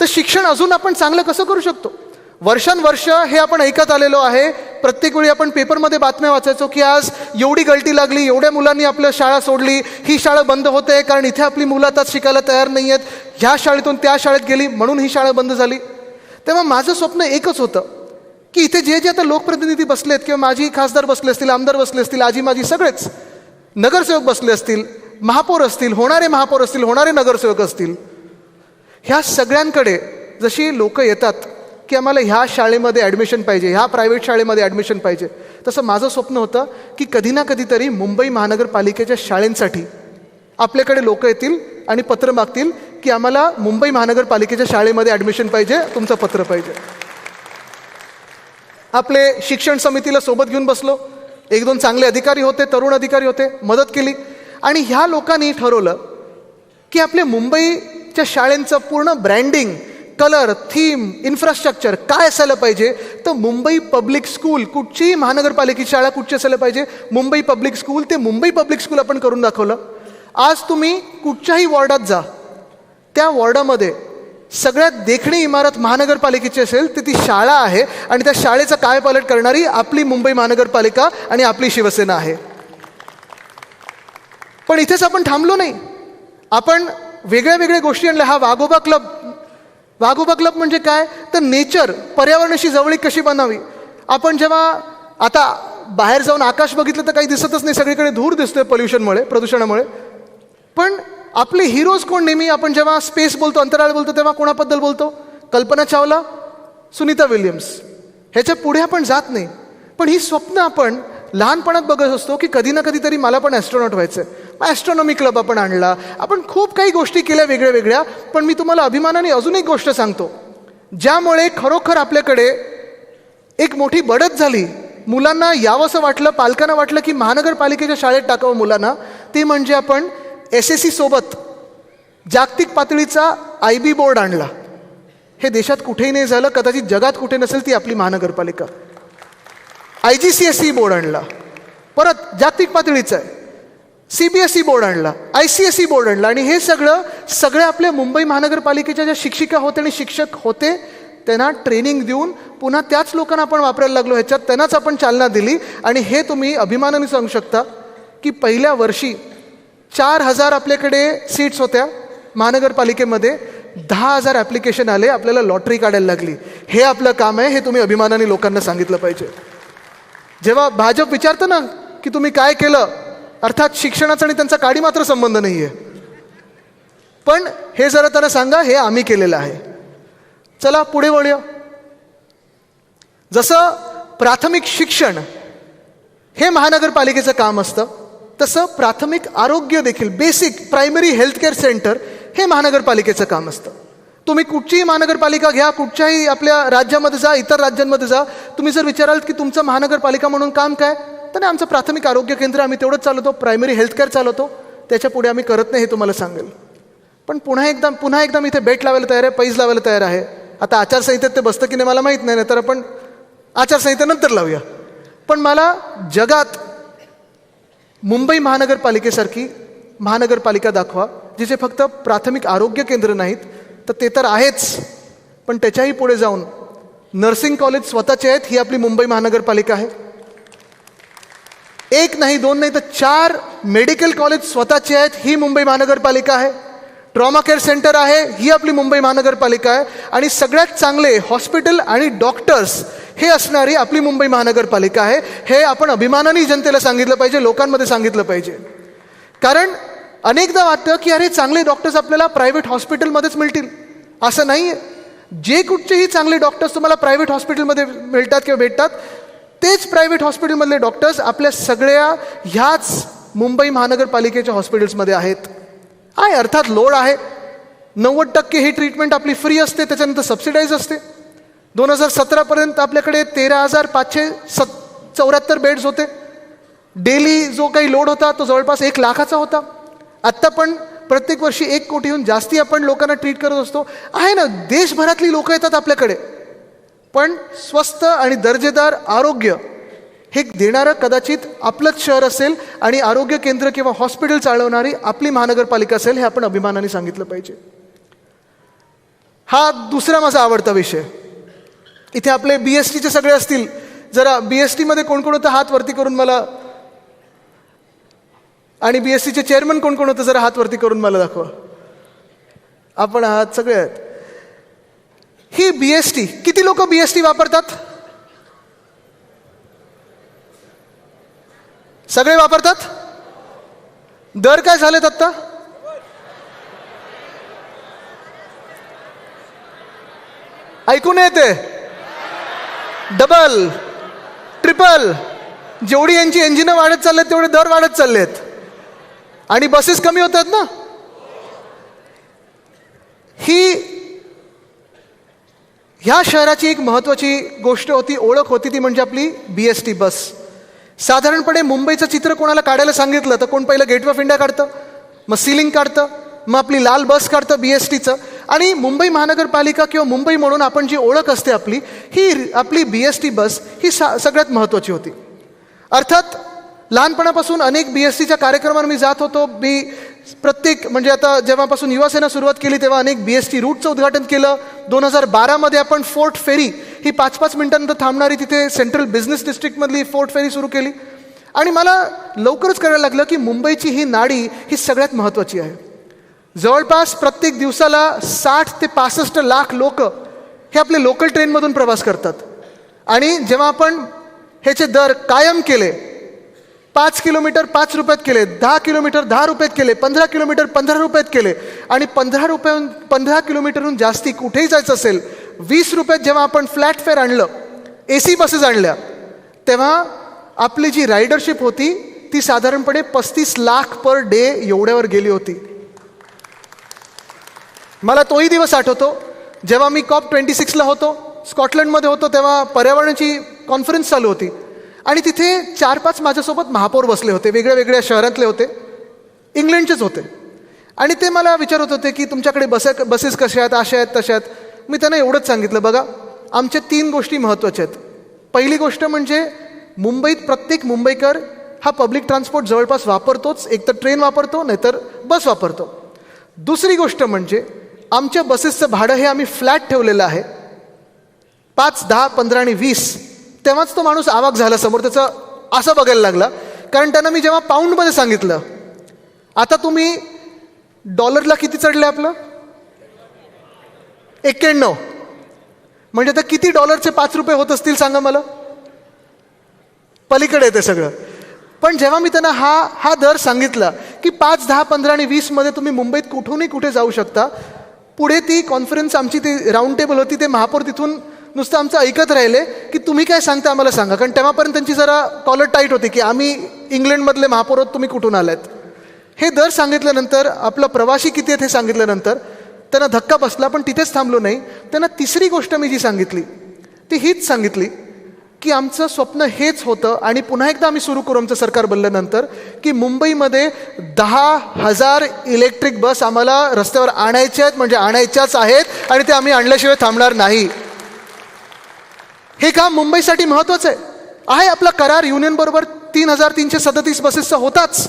तर शिक्षण अजून आपण चांगलं कसं करू शकतो? वर्षानुवर्ष हे आपण ऐकत आलेलो आहे. प्रत्येक वेळी आपण पेपरमध्ये बातम्या वाचायचो की आज एवढी गळती लागली, एवढ्या मुलांनी आपल्या शाळा सोडली, ही शाळा बंद होते कारण इथे आपली मुलं आता शिकायला तयार नाही आहेत, ह्या शाळेतून त्या शाळेत गेली म्हणून ही शाळा बंद झाली. तेव्हा माझं स्वप्न एकच होतं की इथे जे जे आता लोकप्रतिनिधी बसलेत किंवा माझी खासदार बसले असतील, आमदार बसले असतील, आजी माझी सगळेच नगरसेवक बसले असतील, महापौर असतील, होणारे महापौर असतील, होणारे नगरसेवक असतील, ह्या सगळ्यांकडे जशी लोक येतात की आम्हाला ह्या शाळेमध्ये ॲडमिशन पाहिजे, ह्या प्रायव्हेट शाळेमध्ये ॲडमिशन पाहिजे, तसं माझं स्वप्न होतं की कधी ना कधीतरी मुंबई महानगरपालिकेच्या शाळेंसाठी आपल्याकडे लोक येतील आणि पत्र मागतील की आम्हाला मुंबई महानगरपालिकेच्या शाळेमध्ये ॲडमिशन पाहिजे, तुमचं पत्र पाहिजे. आपले शिक्षण समितीला सोबत घेऊन बसलो, 1-2 चांगले अधिकारी होते, तरुण अधिकारी होते, मदत केली, आणि ह्या लोकांनी ठरवलं की आपल्या मुंबईच्या शाळेंचं पूर्ण ब्रँडिंग, कलर, थीम, इन्फ्रास्ट्रक्चर काय असायला पाहिजे. तर मुंबई पब्लिक स्कूल, कुठचीही महानगरपालिकेची शाळा कुठची असायला पाहिजे, मुंबई पब्लिक स्कूल, ते मुंबई पब्लिक स्कूल आपण करून दाखवलं. आज तुम्ही कुठच्याही वॉर्डात जा, त्या वॉर्डामध्ये सगळ्यात देखणी इमारत महानगरपालिकेची असेल तर ती शाळा आहे, आणि त्या शाळेचा कायापालट करणारी आपली मुंबई महानगरपालिका आणि आपली शिवसेना आहे. पण इथेच आपण थांबलो नाही, आपण वेगळ्या वेगळ्या गोष्टी आणल्या. हा वाघोबा क्लब म्हणजे काय तर नेचर, पर्यावरणाशी जवळीक कशी बनावी. आपण जेव्हा आता बाहेर जाऊन आकाश बघितलं तर काही दिसतच नाही, सगळीकडे धूर दिसतोय पोल्युशनमुळे, प्रदूषणामुळे. पण आपले हिरोज कोण? नेहमी आपण जेव्हा स्पेस बोलतो, अंतराळ बोलतो, तेव्हा कोणाबद्दल बोलतो? कल्पना चावला, सुनीता विल्यम्स, ह्याच्या पुढे आपण जात नाही. पण ही स्वप्न आपण लहानपणात बघत असतो की कधी ना कधीतरी मला पण ॲस्ट्रॉनॉट व्हायचं आहे. मग ॲस्ट्रॉनॉमी क्लब आपण आणला, आपण खूप काही गोष्टी केल्या वेगळ्या वेगळ्या. पण मी तुम्हाला अभिमानाने अजून एक गोष्ट सांगतो, ज्यामुळे खरोखर आपल्याकडे एक मोठी बढत झाली, मुलांना यावंसं वाटलं, पालकांना वाटलं की महानगरपालिकेच्या शाळेत टाकावं मुलांना, ते म्हणजे आपण SSC सोबत जागतिक पातळीचा IB बोर्ड आणला. हे देशात कुठेही नाही झालं, कदाचित जगात कुठे नसेल ती आपली महानगरपालिका. IGCSE बोर्ड आणला, परत जागतिक पातळीचा आहे. CBSE बोर्ड आणला, ICSE बोर्ड आणला, आणि हे सगळे आपल्या मुंबई महानगरपालिकेच्या ज्या शिक्षिका होते आणि शिक्षक होते त्यांना ट्रेनिंग देऊन पुन्हा त्याच लोकांना आपण वापरायला लागलो, ह्याच्यात त्यांनाच आपण चालना दिली. आणि हे तुम्ही अभिमानाने सांगू शकता की पहिल्या वर्षी 4000 आपल्याकडे सीट्स होत्या महानगरपालिकेमध्ये, 10,000 ॲप्लिकेशन आले, आपल्याला लॉटरी काढायला लागली. हे आपलं काम आहे, हे तुम्ही अभिमानाने लोकांना सांगितलं पाहिजे. जेव्हा भाजप विचारतं ना की तुम्ही काय केलं, अर्थात शिक्षणाचा आणि त्यांचा काडी मात्र संबंध नाही आहे, पण हे जरा त्यांना सांगा हे आम्ही केलेलं आहे. चला पुढे वळूया. जसं प्राथमिक शिक्षण हे महानगरपालिकेचं काम असतं, तसं प्राथमिक आरोग्य देखील, बेसिक प्रायमरी हेल्थकेअर सेंटर हे महानगरपालिकेचं काम असतं. तुम्ही कुठचीही महानगरपालिका घ्या, कुठच्याही आपल्या राज्यामध्ये जा, इतर राज्यांमध्ये जा, तुम्ही जर विचाराल की तुमचं महानगरपालिका म्हणून काम काय, तर नाही, आमचं प्राथमिक आरोग्य केंद्र आम्ही तेवढंच चालवतो, प्रायमरी हेल्थकेअर चालवतो, त्याच्या पुढे आम्ही करत नाही हे तुम्हाला सांगेल. पण पुन्हा एकदा मी इथे बेट लावायला तयार आहे, पैज लावायला तयार आहे. आता आचारसंहितेत ते बसतं की नाही मला माहीत नाही, तर आपण आचारसंहितेनंतर लावूया. पण मला जगात मुंबई महानगरपालिकेसारखी महानगरपालिका दाखवा, जिचे फक्त प्राथमिक आरोग्य केंद्र नाहीत, तर ते तर आहेच, पण त्याच्याही पुढे जाऊन नर्सिंग कॉलेज स्वतःचे आहेत, ही आपली मुंबई महानगरपालिका आहे. एक नाही, दोन नाही, तर 4 मेडिकल कॉलेज स्वतःचे आहेत, ही मुंबई महानगरपालिका आहे. ट्रॉमा केअर सेंटर आहे, ही आपली मुंबई महानगरपालिका आहे. आणि सगळ्यात चांगले हॉस्पिटल आणि डॉक्टर्स हे असणारी आपली मुंबई महानगरपालिका आहे. हे आपण अभिमानाने जनतेला सांगितलं पाहिजे, लोकांमध्ये सांगितलं पाहिजे. कारण अनेकदा वाटतं की अरे चांगले डॉक्टर्स आपल्याला प्रायव्हेट हॉस्पिटलमध्येच मिळतील, असं नाही आहे. जे कुठचेही चांगले डॉक्टर्स तुम्हाला प्रायव्हेट हॉस्पिटलमध्ये मिळतात किंवा भेटतात, तेच प्रायव्हेट हॉस्पिटलमधले डॉक्टर्स आपल्या सगळ्या ह्याच मुंबई महानगरपालिकेच्या हॉस्पिटल्समध्ये आहेत. आहे अर्थात लोड आहे, 90% ही ट्रीटमेंट आपली फ्री असते, त्याच्यानंतर सबसिडाईज असते. 2017पर्यंत आपल्याकडे 13,574 बेड्स होते. डेली जो काही लोड होता तो जवळपास 1 लाखाचा होता. आत्ता पण प्रत्येक वर्षी 1 कोटीहून जास्ती आपण लोकांना ट्रीट करत असतो. आहे ना, देशभरातली लोकं येतात आपल्याकडे, पण स्वस्त आणि दर्जेदार आरोग्य हे देणारं कदाचित आपलंच शहर असेल आणि आरोग्य केंद्र किंवा हॉस्पिटल चालवणारी आपली महानगरपालिका असेल, हे आपण अभिमानाने सांगितलं पाहिजे. हा दुसरा माझा आवडता विषय. इथे आपले BSTचे सगळे असतील, जरा BSTमध्ये कोण कोण होतं हात वरती करून मला, आणि BSTचे चेअरमन कोण कोण होतं जरा हात वरती करून मला दाखवा. आपण आहात सगळे आहेत. ही BST, किती लोक BST वापरतात? सगळे वापरतात? दर काय झालेत आत्ता? ऐकून येते? डबल, ट्रिपल, जेवढी यांची इंजिनं वाढत चाललेत तेवढे दर वाढत चाललेत, आणि बसेस कमी होतात ना. ही ह्या शहराची एक महत्त्वाची गोष्ट होती, ओळख होती, ती म्हणजे आपली BST बस. साधारणपणे मुंबईचं चित्र कोणाला काढायला सांगितलं तर कोण पहिलं गेटवे ऑफ इंडिया काढतं, मग सीलिंग काढतं, मग आपली लाल बस काढतं BSTचं. आणि मुंबई महानगरपालिका किंवा मुंबई म्हणून आपण जी ओळख असते आपली, ही आपली BST बस ही सगळ्यात महत्त्वाची होती. अर्थात लहानपणापासून अनेक BSTच्या कार्यक्रमांना मी जात होतो. मी प्रत्येक म्हणजे आता जेव्हापासून युवासेना सुरुवात केली तेव्हा अनेक BST रूटचं उद्घाटन केलं. 2012मध्ये आपण फोर्ट फेरी ही 5-5 मिनिटांनंतर थांबणारी तिथे सेंट्रल बिझनेस डिस्ट्रिक्टमधली फोर्ट फेरी सुरू केली. आणि मला लवकरच कळायला लागलं की मुंबईची ही नाडी ही सगळ्यात महत्त्वाची आहे. जवळपास प्रत्येक दिवसाला 60 ते 65 लाख लोक हे आपले लोकल ट्रेनमधून प्रवास करतात. आणि जेव्हा आपण ह्याचे दर कायम केले, 5 किलोमीटर 5 रुपयात केले, 10 किलोमीटर 10 रुपयात केले, 15 किलोमीटर 15 रुपयात केले, आणि 15 किलोमीटरहून जास्ती कुठेही जायचं असेल 20 रुपयात जेव्हा आपण फ्लॅट फेअर आणलं, AC बसेस आणल्या, तेव्हा आपली जी रायडरशिप होती ती साधारणपणे 35 लाख पर डे एवढ्यावर गेली होती. मला तोही दिवस आठवतो जेव्हा मी COP26ला होतो, स्कॉटलंडमध्ये होतो, तेव्हा पर्यावरणाची कॉन्फरन्स चालू होती. आणि तिथे 4-5 माझ्यासोबत महापौर बसले होते, वेगळ्या वेगळ्या शहरातले होते, इंग्लंडचेच होते. आणि ते मला विचारत होते की तुमच्याकडे बसेस कशा आहेत, अशा आहेत, तशा आहेत. मी त्यांना एवढंच सांगितलं, बघा आमच्या 3 गोष्टी महत्त्वाच्या आहेत. पहिली गोष्ट म्हणजे मुंबईत प्रत्येक मुंबईकर हा पब्लिक ट्रान्सपोर्ट जवळपास वापरतोच, एक तर ट्रेन वापरतो नाहीतर बस वापरतो. दुसरी गोष्ट म्हणजे आमच्या बसेसचं भाडं हे आम्ही फ्लॅट ठेवलेलं आहे, 5, 10, 15 आणि 20. तेव्हाच तो माणूस आवाक झाला समोर, त्याचं असं बघायला लागला. कारण त्यांना मी जेव्हा पाऊंडमध्ये सांगितलं, आता तुम्ही डॉलरला किती चढले आपलं? 91. म्हणजे आता किती डॉलरचे 5 रुपये होत असतील सांगा मला? पलीकडे येते सगळं. पण जेव्हा मी त्यांना हा दर सांगितला की 5, 10, 15 आणि 20 मध्ये तुम्ही मुंबईत कुठूनही कुठे जाऊ शकता, पुढे ती कॉन्फरन्स आमची ती राऊंड टेबल होती, ते महापौर तिथून नुसतं आमचं ऐकत राहिले की तुम्ही काय सांगता आम्हाला सांगा. कारण तेव्हापर्यंत त्यांची जरा कॉलर टाईट होती की आम्ही इंग्लंडमधले महापौर आहोत, तुम्ही कुठून आलात. हे दर सांगितल्यानंतर, आपलं प्रवासी किती आहेत हे सांगितल्यानंतर त्यांना धक्का बसला, पण तिथेच थांबलो नाही. त्यांना तिसरी गोष्ट मी जी सांगितली ती हीच सांगितली की आमचं स्वप्न हेच होतं, आणि पुन्हा एकदा आम्ही सुरू करू आमचं सरकार बनल्यानंतर, की मुंबईमध्ये 10,000 इलेक्ट्रिक बस आम्हाला रस्त्यावर आणायच्या आहेत, म्हणजे आणायच्याच आहेत, आणि ते आम्ही आणल्याशिवाय थांबणार नाही. हे काम मुंबईसाठी महत्त्वाचं आहे. आपला करार युनियनबरोबर 3,337 बसेसचा होताच,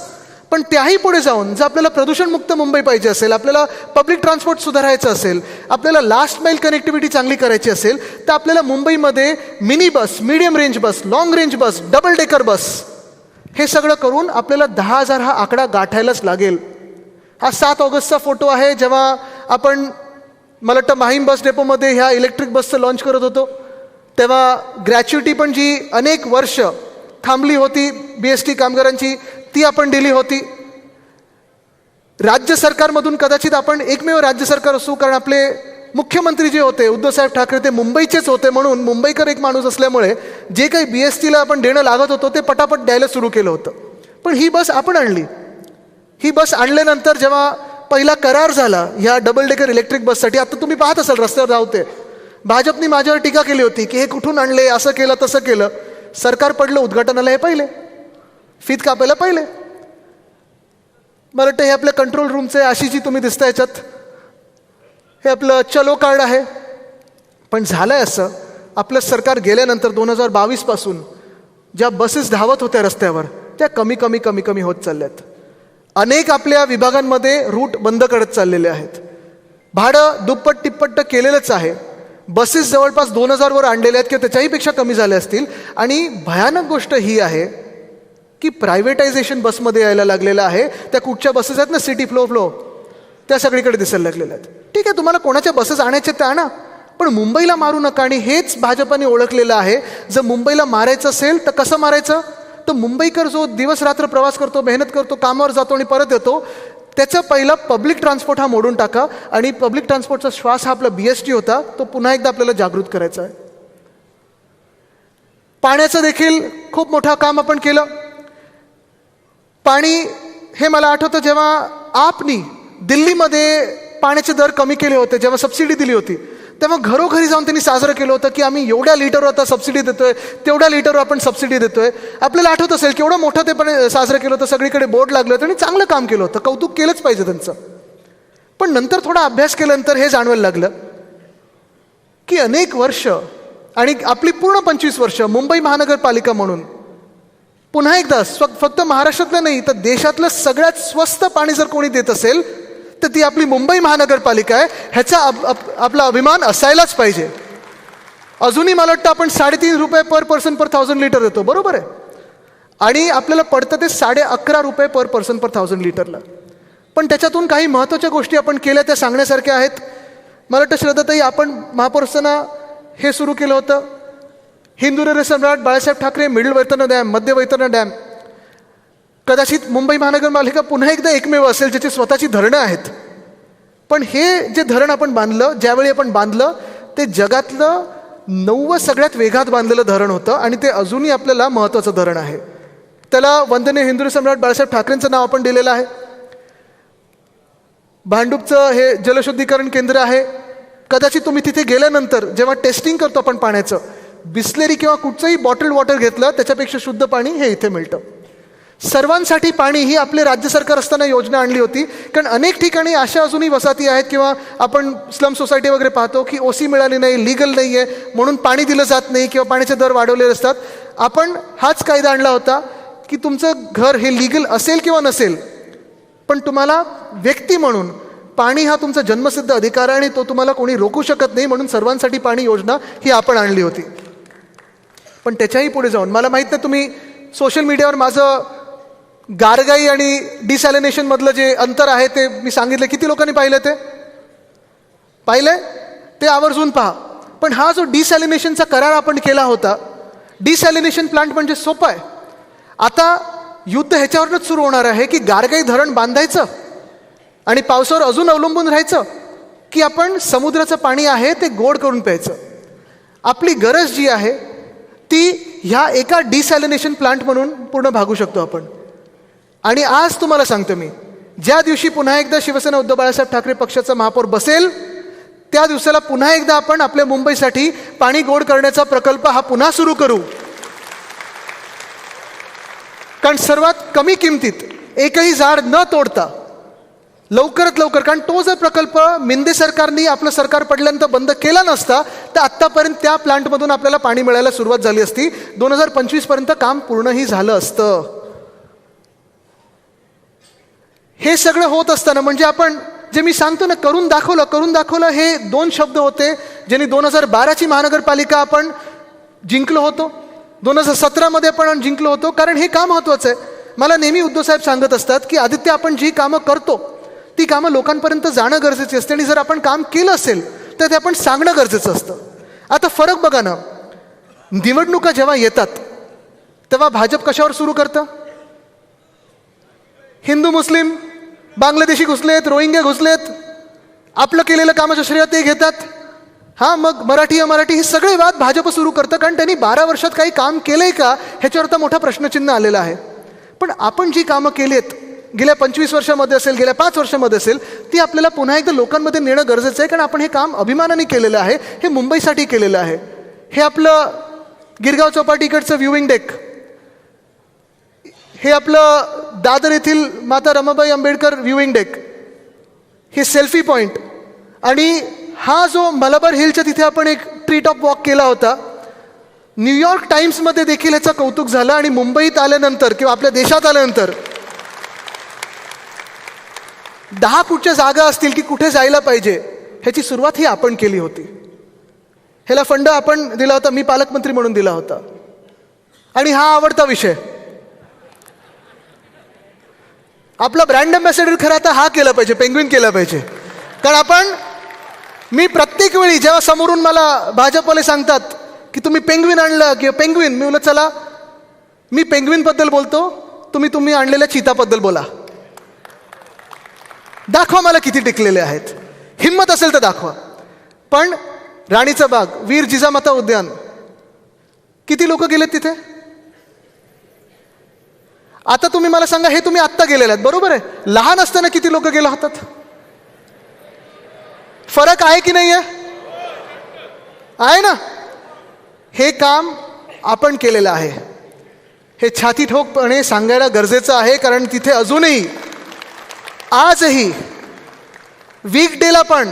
पण त्याही पुढे जाऊन जर आपल्याला प्रदूषणमुक्त मुंबई पाहिजे असेल, आपल्याला पब्लिक ट्रान्सपोर्ट सुधारायचं असेल, आपल्याला लास्ट माईल कनेक्टिव्हिटी चांगली करायची असेल, तर आपल्याला मुंबईमध्ये मिनी बस, मीडियम रेंज बस, लॉंग रेंज बस, डबल डेकर बस, हे सगळं करून आपल्याला 10,000 हा आकडा गाठायलाच लागेल. हा 7 ऑगस्टचा फोटो आहे, जेव्हा आपण मला वाटतं माहीम बस डेपोमध्ये ह्या इलेक्ट्रिक बसचं लॉन्च करत होतो. तेव्हा ग्रॅच्युटी पण जी अनेक वर्ष थांबली होती BST कामगारांची, ती आपण दिली होती. राज्य सरकारमधून कदाचित आपण एकमेव राज्य सरकार असू, कारण आपले मुख्यमंत्री जे होते उद्धवसाहेब ठाकरे ते मुंबईचेच होते, म्हणून मुंबईकर एक माणूस असल्यामुळे जे काही BSTला आपण देणं लागत होतं ते पटापट द्यायला सुरू केलं होतं. पण ही बस आपण आणली. ही बस आणल्यानंतर जेव्हा पहिला करार झाला ह्या डबल डेकर इलेक्ट्रिक बससाठी, आता तुम्ही पाहत असाल रस्त्यावर धावते, भाजपने माझ्यावर टीका केली होती की हे कुठून आणले, असं केलं तसं केलं. सरकार पडलं उद्घाटनाला, हे पहिले फीत कापायला पहिले. मला वाटतं हे आपल्या कंट्रोल रूमचे आशिषजी तुम्ही दिसता याच्यात, हे आपलं चलो कार्ड आहे. पण झालंय असं, आपलं सरकार गेल्यानंतर 2022 पासून ज्या बसेस धावत होत्या रस्त्यावर त्या कमी कमी कमी कमी होत चालल्यात. अनेक आपल्या विभागांमध्ये रूट बंद करत चाललेले आहेत. भाडं दुप्पट तिप्पट केलेलंच आहे. बसेस जवळपास 2,000 वर आणलेल्या आहेत किंवा त्याच्याही पेक्षा कमी झाल्या असतील. आणि भयानक गोष्ट ही आहे की प्रायव्हेटायझेशन बसमध्ये यायला लागलेलं आहे. त्या कुठच्या बसेस आहेत ना, सिटी फ्लो त्या सगळीकडे दिसायला लागलेल्या आहेत. ठीक आहे, तुम्हाला कोणाच्या बसेस आणायच्या त्या आणा, पण मुंबईला मारू नका. आणि हेच भाजपाने ओळखलेलं आहे. जर मुंबईला मारायचं असेल तर कसं मारायचं, तर मुंबईकर जो दिवस रात्र प्रवास करतो, मेहनत करतो, कामावर जातो आणि परत येतो, त्याचा पहिला पब्लिक ट्रान्सपोर्ट हा मोडून टाका. आणि पब्लिक ट्रान्सपोर्टचा श्वास हा आपला BST होता, तो पुन्हा एकदा आपल्याला जागृत करायचा आहे. पाण्याचं देखील खूप मोठं काम आपण केलं. पाणी हे मला आठवतं जेव्हा आपनी दिल्लीमध्ये पाण्याचे दर कमी केले होते, जेव्हा सबसिडी दिली होती, तेव्हा घरोघरी जाऊन त्यांनी साजरं केलं होतं की आम्ही एवढ्या लिटरवर आता सबसिडी देतोय, तेवढ्या लिटरवर आपण सबसिडी देतोय. आपल्याला आठवत असेल केवढं मोठं ते पण साजरं केलं होतं, सगळीकडे बोर्ड लागलं होतं आणि चांगलं काम केलं होतं, कौतुक केलंच पाहिजे त्यांचं. पण नंतर थोडा अभ्यास केल्यानंतर हे जाणवायला लागलं की अनेक वर्ष आणि आपली पूर्ण 25 वर्ष मुंबई महानगरपालिका म्हणून पुन्हा एकदा फक्त महाराष्ट्रातलं नाही तर देशातलं सगळ्यात स्वस्त पाणी जर कोणी देत असेल तर ती आपली मुंबई महानगरपालिका आहे. ह्याचा आपला अभिमान असायलाच पाहिजे. अजूनही मला वाटतं आपण 3.5 रुपये पर पर्सन पर 1000 लिटर देतो, बरोबर आहे, आणि आपल्याला पडतं ते 11.5 रुपये पर पर्सन पर 1000 लिटरला. पण त्याच्यातून काही महत्त्वाच्या गोष्टी आपण केल्या त्या सांगण्यासारख्या आहेत. मला वाटतं श्रद्धाताई, आपण महापौर असताना हे सुरू केलं होतं, हिंदुरे सम्राट बाळासाहेब ठाकरे मिडल वैतरणा डॅम, मध्य वैतरणा डॅम. कदाचित मुंबई महानगरपालिका पुन्हा एकदा एकमेव असेल ज्याची स्वतःची धरणं आहेत. पण हे जे धरण आपण बांधलं, ज्यावेळी आपण बांधलं, ते जगातलं 9वं सगळ्यात वेगात बांधलेलं धरण होतं आणि ते अजूनही आपल्याला महत्त्वाचं धरण आहे. त्याला वंदनीय हिंदुरे सम्राट बाळासाहेब ठाकरेंचं नाव आपण दिलेलं आहे. भांडूपचं हे जलशुद्धीकरण केंद्र आहे. कदाचित तुम्ही तिथे गेल्यानंतर जेव्हा टेस्टिंग करतो आपण पाण्याचं, बिस्लेरी किंवा कुठचंही बॉटल वॉटर घेतलं त्याच्यापेक्षा शुद्ध पाणी हे इथे मिळतं. सर्वांसाठी पाणी ही आपले राज्य सरकार असताना योजना आणली होती. कारण अनेक ठिकाणी अशा अजूनही वसाहती आहेत किंवा आपण स्लम सोसायटी वगैरे पाहतो की OC मिळाली नाही, लिगल नाही आहे म्हणून पाणी दिलं जात नाही किंवा पाण्याचे दर वाढवलेले असतात. आपण हाच कायदा आणला होता की तुमचं घर हे लिगल असेल किंवा नसेल, पण तुम्हाला व्यक्ती म्हणून पाणी हा तुमचा जन्मसिद्ध अधिकार आहे आणि तो तुम्हाला कोणी रोखू शकत नाही. म्हणून सर्वांसाठी पाणी योजना ही आपण आणली होती. पण त्याच्याही पुढे जाऊन मला माहीत नाही, तुम्ही सोशल मीडियावर माझं गारगाई आणि डिसॅलिनेशन मधलं जे अंतर आहे ते मी सांगितलं. किती लोकांनी पाहिलं ते? पाहिलंय ते आवर्जून पहा. पण हा जो डिसॅलिनेशनचा करार आपण केला होता, डिसॅलिनेशन प्लांट म्हणजे सोपं आहे. आता युद्ध ह्याच्यावरच सुरू होणार आहे की गारगाई धरण बांधायचं आणि पावसावर अजून अवलंबून राहायचं की आपण समुद्राचं पाणी आहे ते गोड करून प्यायचं. आपली गरज जी आहे ती ह्या एका डिसॅलिनेशन प्लांट म्हणून पूर्ण भागू शकतो आपण. आणि आज तुम्हाला सांगतो मी, ज्या दिवशी पुन्हा एकदा शिवसेना उद्धव बाळासाहेब ठाकरे पक्षाचा महापौर बसेल त्या दिवसाला पुन्हा एकदा आपण आपल्या मुंबईसाठी पाणी गोड करण्याचा प्रकल्प हा पुन्हा सुरू करू. कारण सर्वात कमी किमतीत एकही झाड न तोडता लवकरात लवकर, कारण तो जर प्रकल्प मिंदे सरकारने आपलं सरकार पडल्यानंतर बंद केला नसता तर आत्तापर्यंत त्या प्लांटमधून आपल्याला पाणी मिळायला सुरुवात झाली असती. 2025 पर्यंत काम पूर्णही झालं असतं. हे सगळं होत असताना म्हणजे आपण जे मी सांगतो ना, करून दाखवलं हे 2 शब्द होते ज्यांनी 2012ची महानगरपालिका आपण जिंकलो होतो, 2017 मध्ये आपण जिंकलो होतो. कारण हे काम महत्वाचं आहे. मला नेहमी उद्धव साहेब सांगत असतात की आदित्य, आपण जी कामं करतो ती कामं लोकांपर्यंत जाणं गरजेची असते आणि जर आपण काम केलं असेल तर ते आपण सांगणं गरजेचं असतं. आता फरक बघा ना, निवडणुका जेव्हा येतात तेव्हा भाजप कशावर सुरू करतं? हिंदू मुस्लिम, बांगलादेशी घुसलेत, रोहिंग्या घुसलेत, आपलं केलेलं कामाच्या श्रेय ते घेतात. हां, मग मराठी अमराठी हे सगळे वाद भाजप सुरू करतं. कारण त्यांनी 12 वर्षात काही काम केलंय का ह्याच्यावर तर मोठा प्रश्नचिन्ह आलेला आहे. पण आपण जी कामं केलीत गेल्या 25 वर्षामध्ये असेल, गेल्या 5 वर्षामध्ये असेल, ती आपल्याला पुन्हा एकदा लोकांमध्ये नेणं गरजेचं आहे. कारण आपण हे काम अभिमानाने केलेलं आहे, हे मुंबईसाठी केलेलं आहे. हे आपलं गिरगाव चौपाटीकडचं व्ह्यूइंग डेक, हे आपलं दादर येथील माता रमाबाई आंबेडकर व्ह्यूइंग डेक, हे सेल्फी पॉईंट, आणि हा जो मलबार हिलच्या तिथे आपण एक ट्री टॉप वॉक केला होता. न्यूयॉर्क टाइम्समध्ये देखील ह्याचं कौतुक झालं. आणि मुंबईत आल्यानंतर किंवा आपल्या देशात आल्यानंतर 10 फूटच्या जागा असतील की कुठे जायला पाहिजे ह्याची सुरुवात ही आपण केली होती. ह्याला फंड आपण दिला होता, मी पालकमंत्री म्हणून दिला होता. आणि हा आवडता विषय, आपला ब्रँड अँबॅसेडर खरं आता हा केला पाहिजे, पेंग्विन केला पाहिजे. कारण मी प्रत्येक वेळी जेव्हा समोरून मला भाजपवाले सांगतात की तुम्ही पेंग्विन आणलं किंवा पेंग्विन, मी बोलत चला मी पेंग्विनबद्दल बोलतो, तुम्ही आणलेल्या चीताबद्दल बोला. दाखवा मला किती टिकलेले आहेत. हिम्मत असेल तर दाखवा. पण राणीचा बाग, वीर जिजामाता उद्यान, किती लोक गेलेत तिथे? आता तुम्ही मला सांगा, हे तुम्ही आत्ता गेलेले आहेत बरोबर आहे. लहान असताना किती लोक गेला होतात? फरक आहे की नाही आहे ना? हे काम आपण केलेलं आहे, हे छाती ठोकपणे सांगायला गरजेचं आहे. कारण तिथे अजूनही आजही वीकडेला पण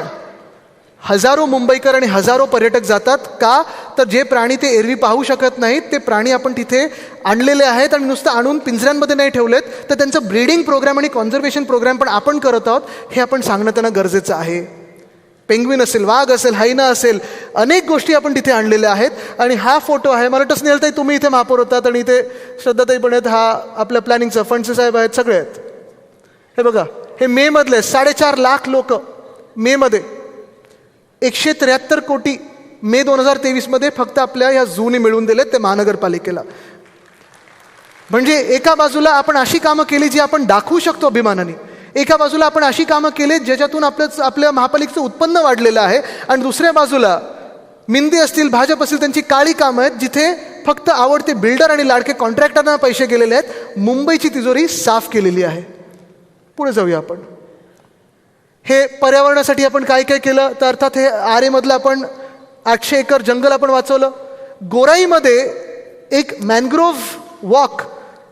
हजारो मुंबईकर आणि हजारो पर्यटक जातात. का तर जे प्राणी ते एरवी पाहू शकत नाहीत ते प्राणी आपण तिथे आणलेले आहेत. आणि नुसतं आणून पिंजऱ्यांमध्ये नाही ठेवलेत, तर त्यांचं ब्रीडिंग प्रोग्राम आणि कॉन्झर्वेशन प्रोग्राम पण आपण करत आहोत. हे आपण सांगणं त्यांना गरजेचं आहे. पेंग्विन असेल, वाघ असेल, हायना असेल, अनेक गोष्टी आपण तिथे आणलेल्या आहेत. आणि हा फोटो आहे, मला वाटतं स्नेहलताई तुम्ही इथे महापौर होतात आणि इथे श्रद्धाताई पण आहेत, हा आपल्या प्लॅनिंगचं फंडचे साहेब आहेत, सगळे आहेत. हे बघा, हे मे मधले 4.5 लाख लोक मे मध्ये, 173 कोटी मे 2023 मध्ये फक्त आपल्या या झूने मिळवून दिलेत ते महानगरपालिकेला. म्हणजे एका बाजूला आपण अशी कामं केली जी आपण दाखवू शकतो अभिमानाने, एका बाजूला आपण अशी कामं केली ज्याच्यातून आपल्या महापालिकेचं उत्पन्न वाढलेलं आहे, आणि दुसऱ्या बाजूला मिंदे असतील, भाजप असतील, त्यांची काळी कामं आहेत जिथे फक्त आवडते बिल्डर आणि लाडके कॉन्ट्रॅक्टरना पैसे गेलेले आहेत. मुंबईची तिजोरी साफ केलेली आहे. पुढे जाऊया आपण. हे पर्यावरणासाठी आपण काय काय केलं तर अर्थात हे आरेमधलं आपण 800 एकर जंगल आपण वाचवलं. गोराईमध्ये एक मॅनग्रोव्ह वॉक,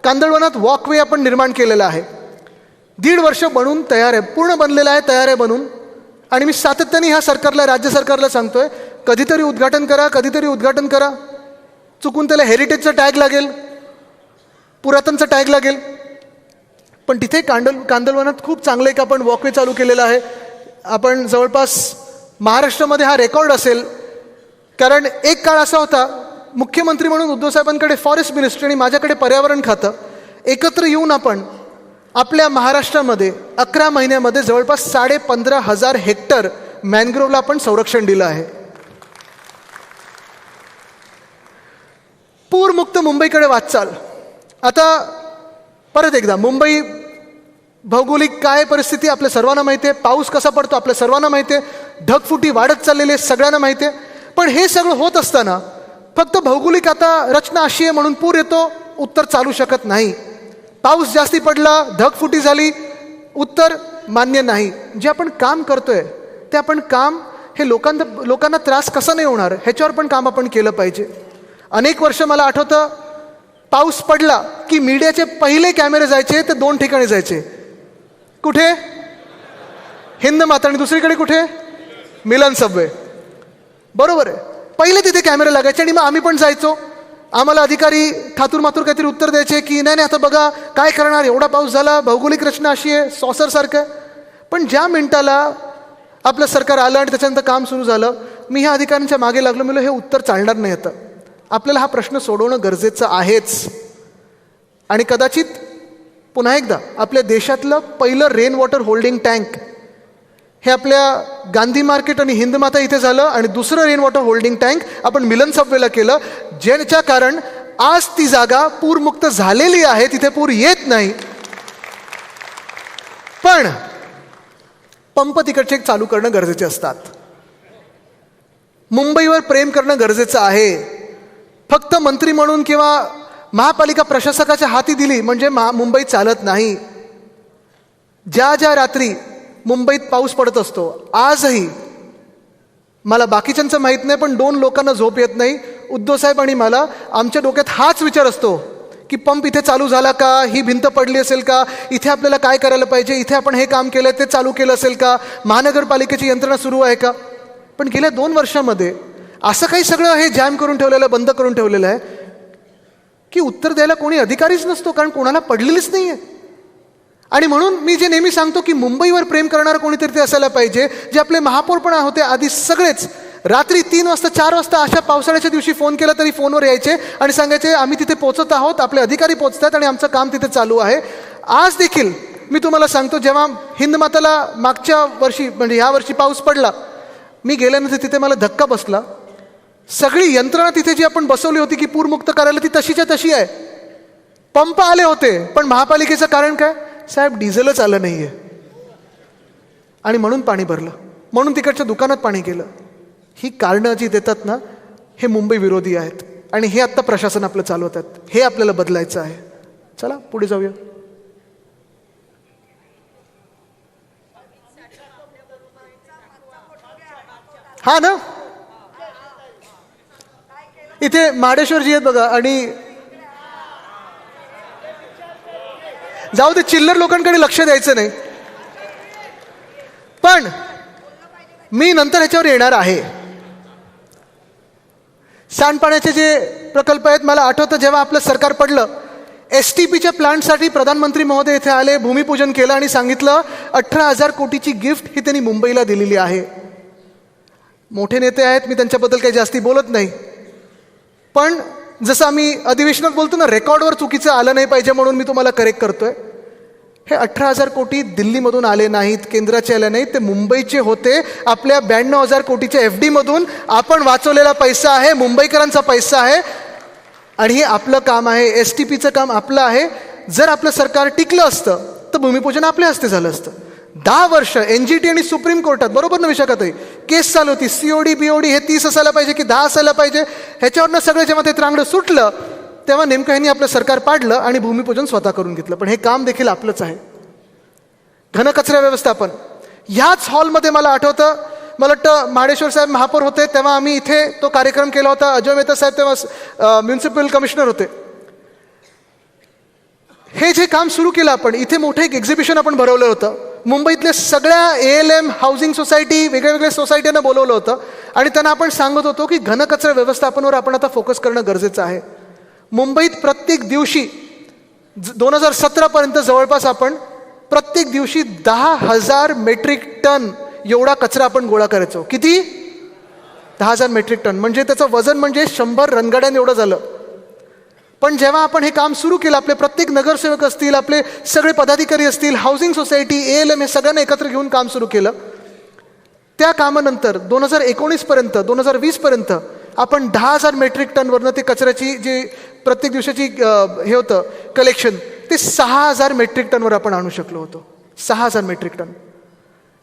कांदळवनात वॉकवे आपण निर्माण केलेला आहे. 1.5 वर्ष बनून तयार आहे, पूर्ण बनलेला आहे, तयार आहे बनून. आणि मी सातत्याने ह्या सरकारला, राज्य सरकारला सांगतोय, कधीतरी उद्घाटन करा, कधीतरी उद्घाटन करा. चुकून त्याला हेरिटेजचा टॅग लागेल, पुरातनचा टॅग लागेल, पण तिथे कांदळवनात खूप चांगलं एक आपण वॉकवे चालू केलेला आहे. आपण जवळपास महाराष्ट्रामध्ये हा रेकॉर्ड असेल. कारण एक काळ असा होता, मुख्यमंत्री म्हणून उद्धव साहेबांकडे फॉरेस्ट मिनिस्ट्री आणि माझ्याकडे पर्यावरण खातं, एकत्र येऊन आपण आपल्या महाराष्ट्रामध्ये 11 महिन्यामध्ये जवळपास 15,500 हेक्टर मॅनग्रोव्हला आपण संरक्षण दिलं आहे. पूरमुक्त मुंबईकडे वाटचाल. आता परत एकदा, मुंबई भौगोलिक काय परिस्थिती आपल्या सर्वांना माहिती आहे, पाऊस कसा पडतो आपल्या सर्वांना माहिती आहे, ढगफुटी वाढत चाललेली आहे सगळ्यांना माहिती आहे. पण हे सगळं होत असताना फक्त भौगोलिक आता रचना अशी आहे म्हणून पूर येतो, उत्तर चालू शकत नाही. पाऊस जास्ती पडला, ढगफुटी झाली, उत्तर मान्य नाही. जे आपण काम करतोय ते आपण काम हे लोकांना त्रास कसा नाही होणार ह्याच्यावर पण काम आपण केलं पाहिजे. अनेक वर्ष मला आठवतं, पाऊस पडला की मीडियाचे पहिले कॅमेरे जायचे ते 2 ठिकाणी जायचे. कुठे? हिंद माता, आणि दुसरीकडे कुठे? मिलन सबवे. बरोबर आहे, पहिले तिथे कॅमेरे लागायचे आणि मग आम्ही पण जायचो. आम्हाला अधिकारी ठातूर मातूर काहीतरी उत्तर द्यायचे की नाही आता बघा काय करणार, एवढा पाऊस झाला, भौगोलिक रचना अशी आहे, सॉसरसारखं आहे. पण ज्या मिनिटाला आपलं सरकार आलं आणि त्याच्यानंतर काम सुरू झालं, मी ह्या अधिकाऱ्यांच्या मागे लागलो. मी हे उत्तर चालणार नाही, आता आपल्याला हा प्रश्न सोडवणं गरजेचं आहेच. आणि कदाचित पुन्हा एकदा आपल्या देशातलं पहिलं रेन वॉटर होल्डिंग टँक हे आपल्या गांधी मार्केट आणि हिंदमाता इथे झालं, आणि दुसरं रेन वॉटर होल्डिंग टँक आपण मिलन सबवेला केलं, ज्याच्या कारण आज ती जागा पूरमुक्त झालेली आहे, तिथे पूर येत नाही. पण पंप तिकडचे चालू करणं गरजेचे असतात. मुंबईवर प्रेम करणं गरजेचं आहे. फक्त मंत्री म्हणून किंवा महापालिका प्रशासकाच्या हाती दिली म्हणजे मुंबई चालत नाही. ज्या ज्या रात्री मुंबईत पाऊस पडत असतो, आजही मला बाकीच्यांचं माहीत नाही पण 2 लोकांना झोप येत नाही, उद्धव साहेब आणि मला. आमच्या डोक्यात हाच विचार असतो की पंप इथे चालू झाला का, ही भिंत पडली असेल का, इथे आपल्याला काय करायला पाहिजे, इथे आपण हे काम केलं ते चालू केलं असेल का, महानगरपालिकेची यंत्रणा सुरू आहे का. पण गेल्या 2 वर्षामध्ये असं काही सगळं हे जॅम करून ठेवलेलं, बंद करून ठेवलेलं आहे की उत्तर द्यायला कोणी अधिकारीच नसतो, कारण कोणाला पडलेलीच नाही आहे. आणि म्हणून मी जे नेहमी सांगतो की मुंबईवर प्रेम करणारं कोणीतरी ते असायला पाहिजे. जे आपले महापौर पण होते आधी, सगळेच रात्री 3 वाजता 4 वाजता अशा पावसाळ्याच्या दिवशी फोन केला तरी फोनवर यायचे आणि सांगायचे आम्ही तिथे पोहोचत आहोत, आपले अधिकारी पोहोचतात आणि आमचं काम तिथे चालू आहे. आज देखील मी तुम्हाला सांगतो, जेव्हा हिंदमाताला मागच्या वर्षी म्हणजे ह्या वर्षी पाऊस पडला, मी गेल्यानंतर तिथे मला धक्का बसला. सगळी यंत्रणा तिथे जी आपण बसवली होती की पूरमुक्त करायला, ती तशीच्या तशी आहे. पंप आले होते पण महापालिकेचं कारण काय? साहेब डिझेलच आलं नाहीये आणि म्हणून पाणी भरलं, म्हणून तिकडच्या दुकानात पाणी गेलं. ही कारणं जी देतात ना, हे मुंबई विरोधी आहेत आणि हे आत्ता प्रशासन आपलं चालवतात. हे आपल्याला बदलायचं आहे. चला पुढे जाऊया. हा ना, इथे महाडेश्वरजी आहेत बघा. आणि जाऊ दे, चिल्लर लोकांकडे लक्ष द्यायचं नाही. पण मी नंतर ह्याच्यावर येणार आहे. सांडपाण्याचे जे प्रकल्प आहेत, मला आठवतं जेव्हा आपलं सरकार पडलं, STPच्या प्लांटसाठी प्रधानमंत्री महोदय इथे आले, भूमिपूजन केलं आणि सांगितलं 18,000 कोटीची गिफ्ट ही त्यांनी मुंबईला दिलेली आहे. मोठे नेते आहेत, मी त्यांच्याबद्दल काही जास्ती बोलत नाही. पण जसं आम्ही अधिवेशनात बोलतो ना, रेकॉर्डवर चुकीचं आलं नाही पाहिजे म्हणून मी तुम्हाला करेक्ट करतोय. हे 18,000 कोटी दिल्लीमधून आले नाहीत, केंद्राचे आले नाहीत, ते मुंबईचे होते. आपल्या 92,000 कोटीच्या FD मधून आपण वाचवलेला पैसा आहे, मुंबईकरांचा पैसा आहे आणि हे आपलं काम आहे. STPचं काम आपलं आहे. जर आपलं सरकार टिकलं असतं तर भूमिपूजन आपल्या हस्ते झालं असतं. 10 वर्ष NGT आणि सुप्रीम कोर्टात, बरोबर ना विशाखाताई, केस चालू होती. COD BOD हे 30 असायला पाहिजे की 10 असायला पाहिजे. ह्याच्यावरनं सगळं जेव्हा ते त्रांगडं सुटलं तेव्हा नेमकं ह्यांनी आपलं सरकार पाडलं आणि भूमिपूजन स्वतः करून घेतलं. पण हे काम देखील आपलंच आहे. घनकचरा व्यवस्थापन, ह्याच हॉलमध्ये मला आठवतं, मला वाटतं महाडेश्वर साहेब महापौर होते तेव्हा आम्ही इथे तो कार्यक्रम केला होता. अजय मेहता साहेब तेव्हा म्युन्सिपल कमिशनर होते. हे जे काम सुरू केलं आपण, इथे मोठं एक एक्झिबिशन आपण भरवलं होतं. मुंबईतल्या सगळ्या ALM हाऊसिंग सोसायटी, वेगळ्या वेगळ्या सोसायट्यांना बोलवलं होतं आणि त्यांना आपण सांगत होतो की घनकचरा व्यवस्थापनावर आपण आता फोकस करणं गरजेचं आहे. मुंबईत प्रत्येक दिवशी 2017 पर्यंत जवळपास आपण प्रत्येक दिवशी 10,000 मेट्रिक टन एवढा कचरा आपण गोळा करायचो. किती? 10,000 मेट्रिक टन. म्हणजे त्याचं वजन म्हणजे 100 रणगाड्यां एवढं झालं. पण जेव्हा आपण हे काम सुरू केलं, आपले प्रत्येक नगरसेवक असतील, आपले सगळे पदाधिकारी असतील, हाऊसिंग सोसायटी, ALM हे सगळ्यांना एकत्र घेऊन काम सुरू केलं. त्या कामानंतर 2019 पर्यंत 2020 पर्यंत आपण 10,000 मेट्रिक टनवरनं ते कचऱ्याची जी प्रत्येक दिवसाची हे होतं कलेक्शन, ते 6,000 मेट्रिक टनवर आपण आणू शकलो होतो. 6,000 मेट्रिक टन.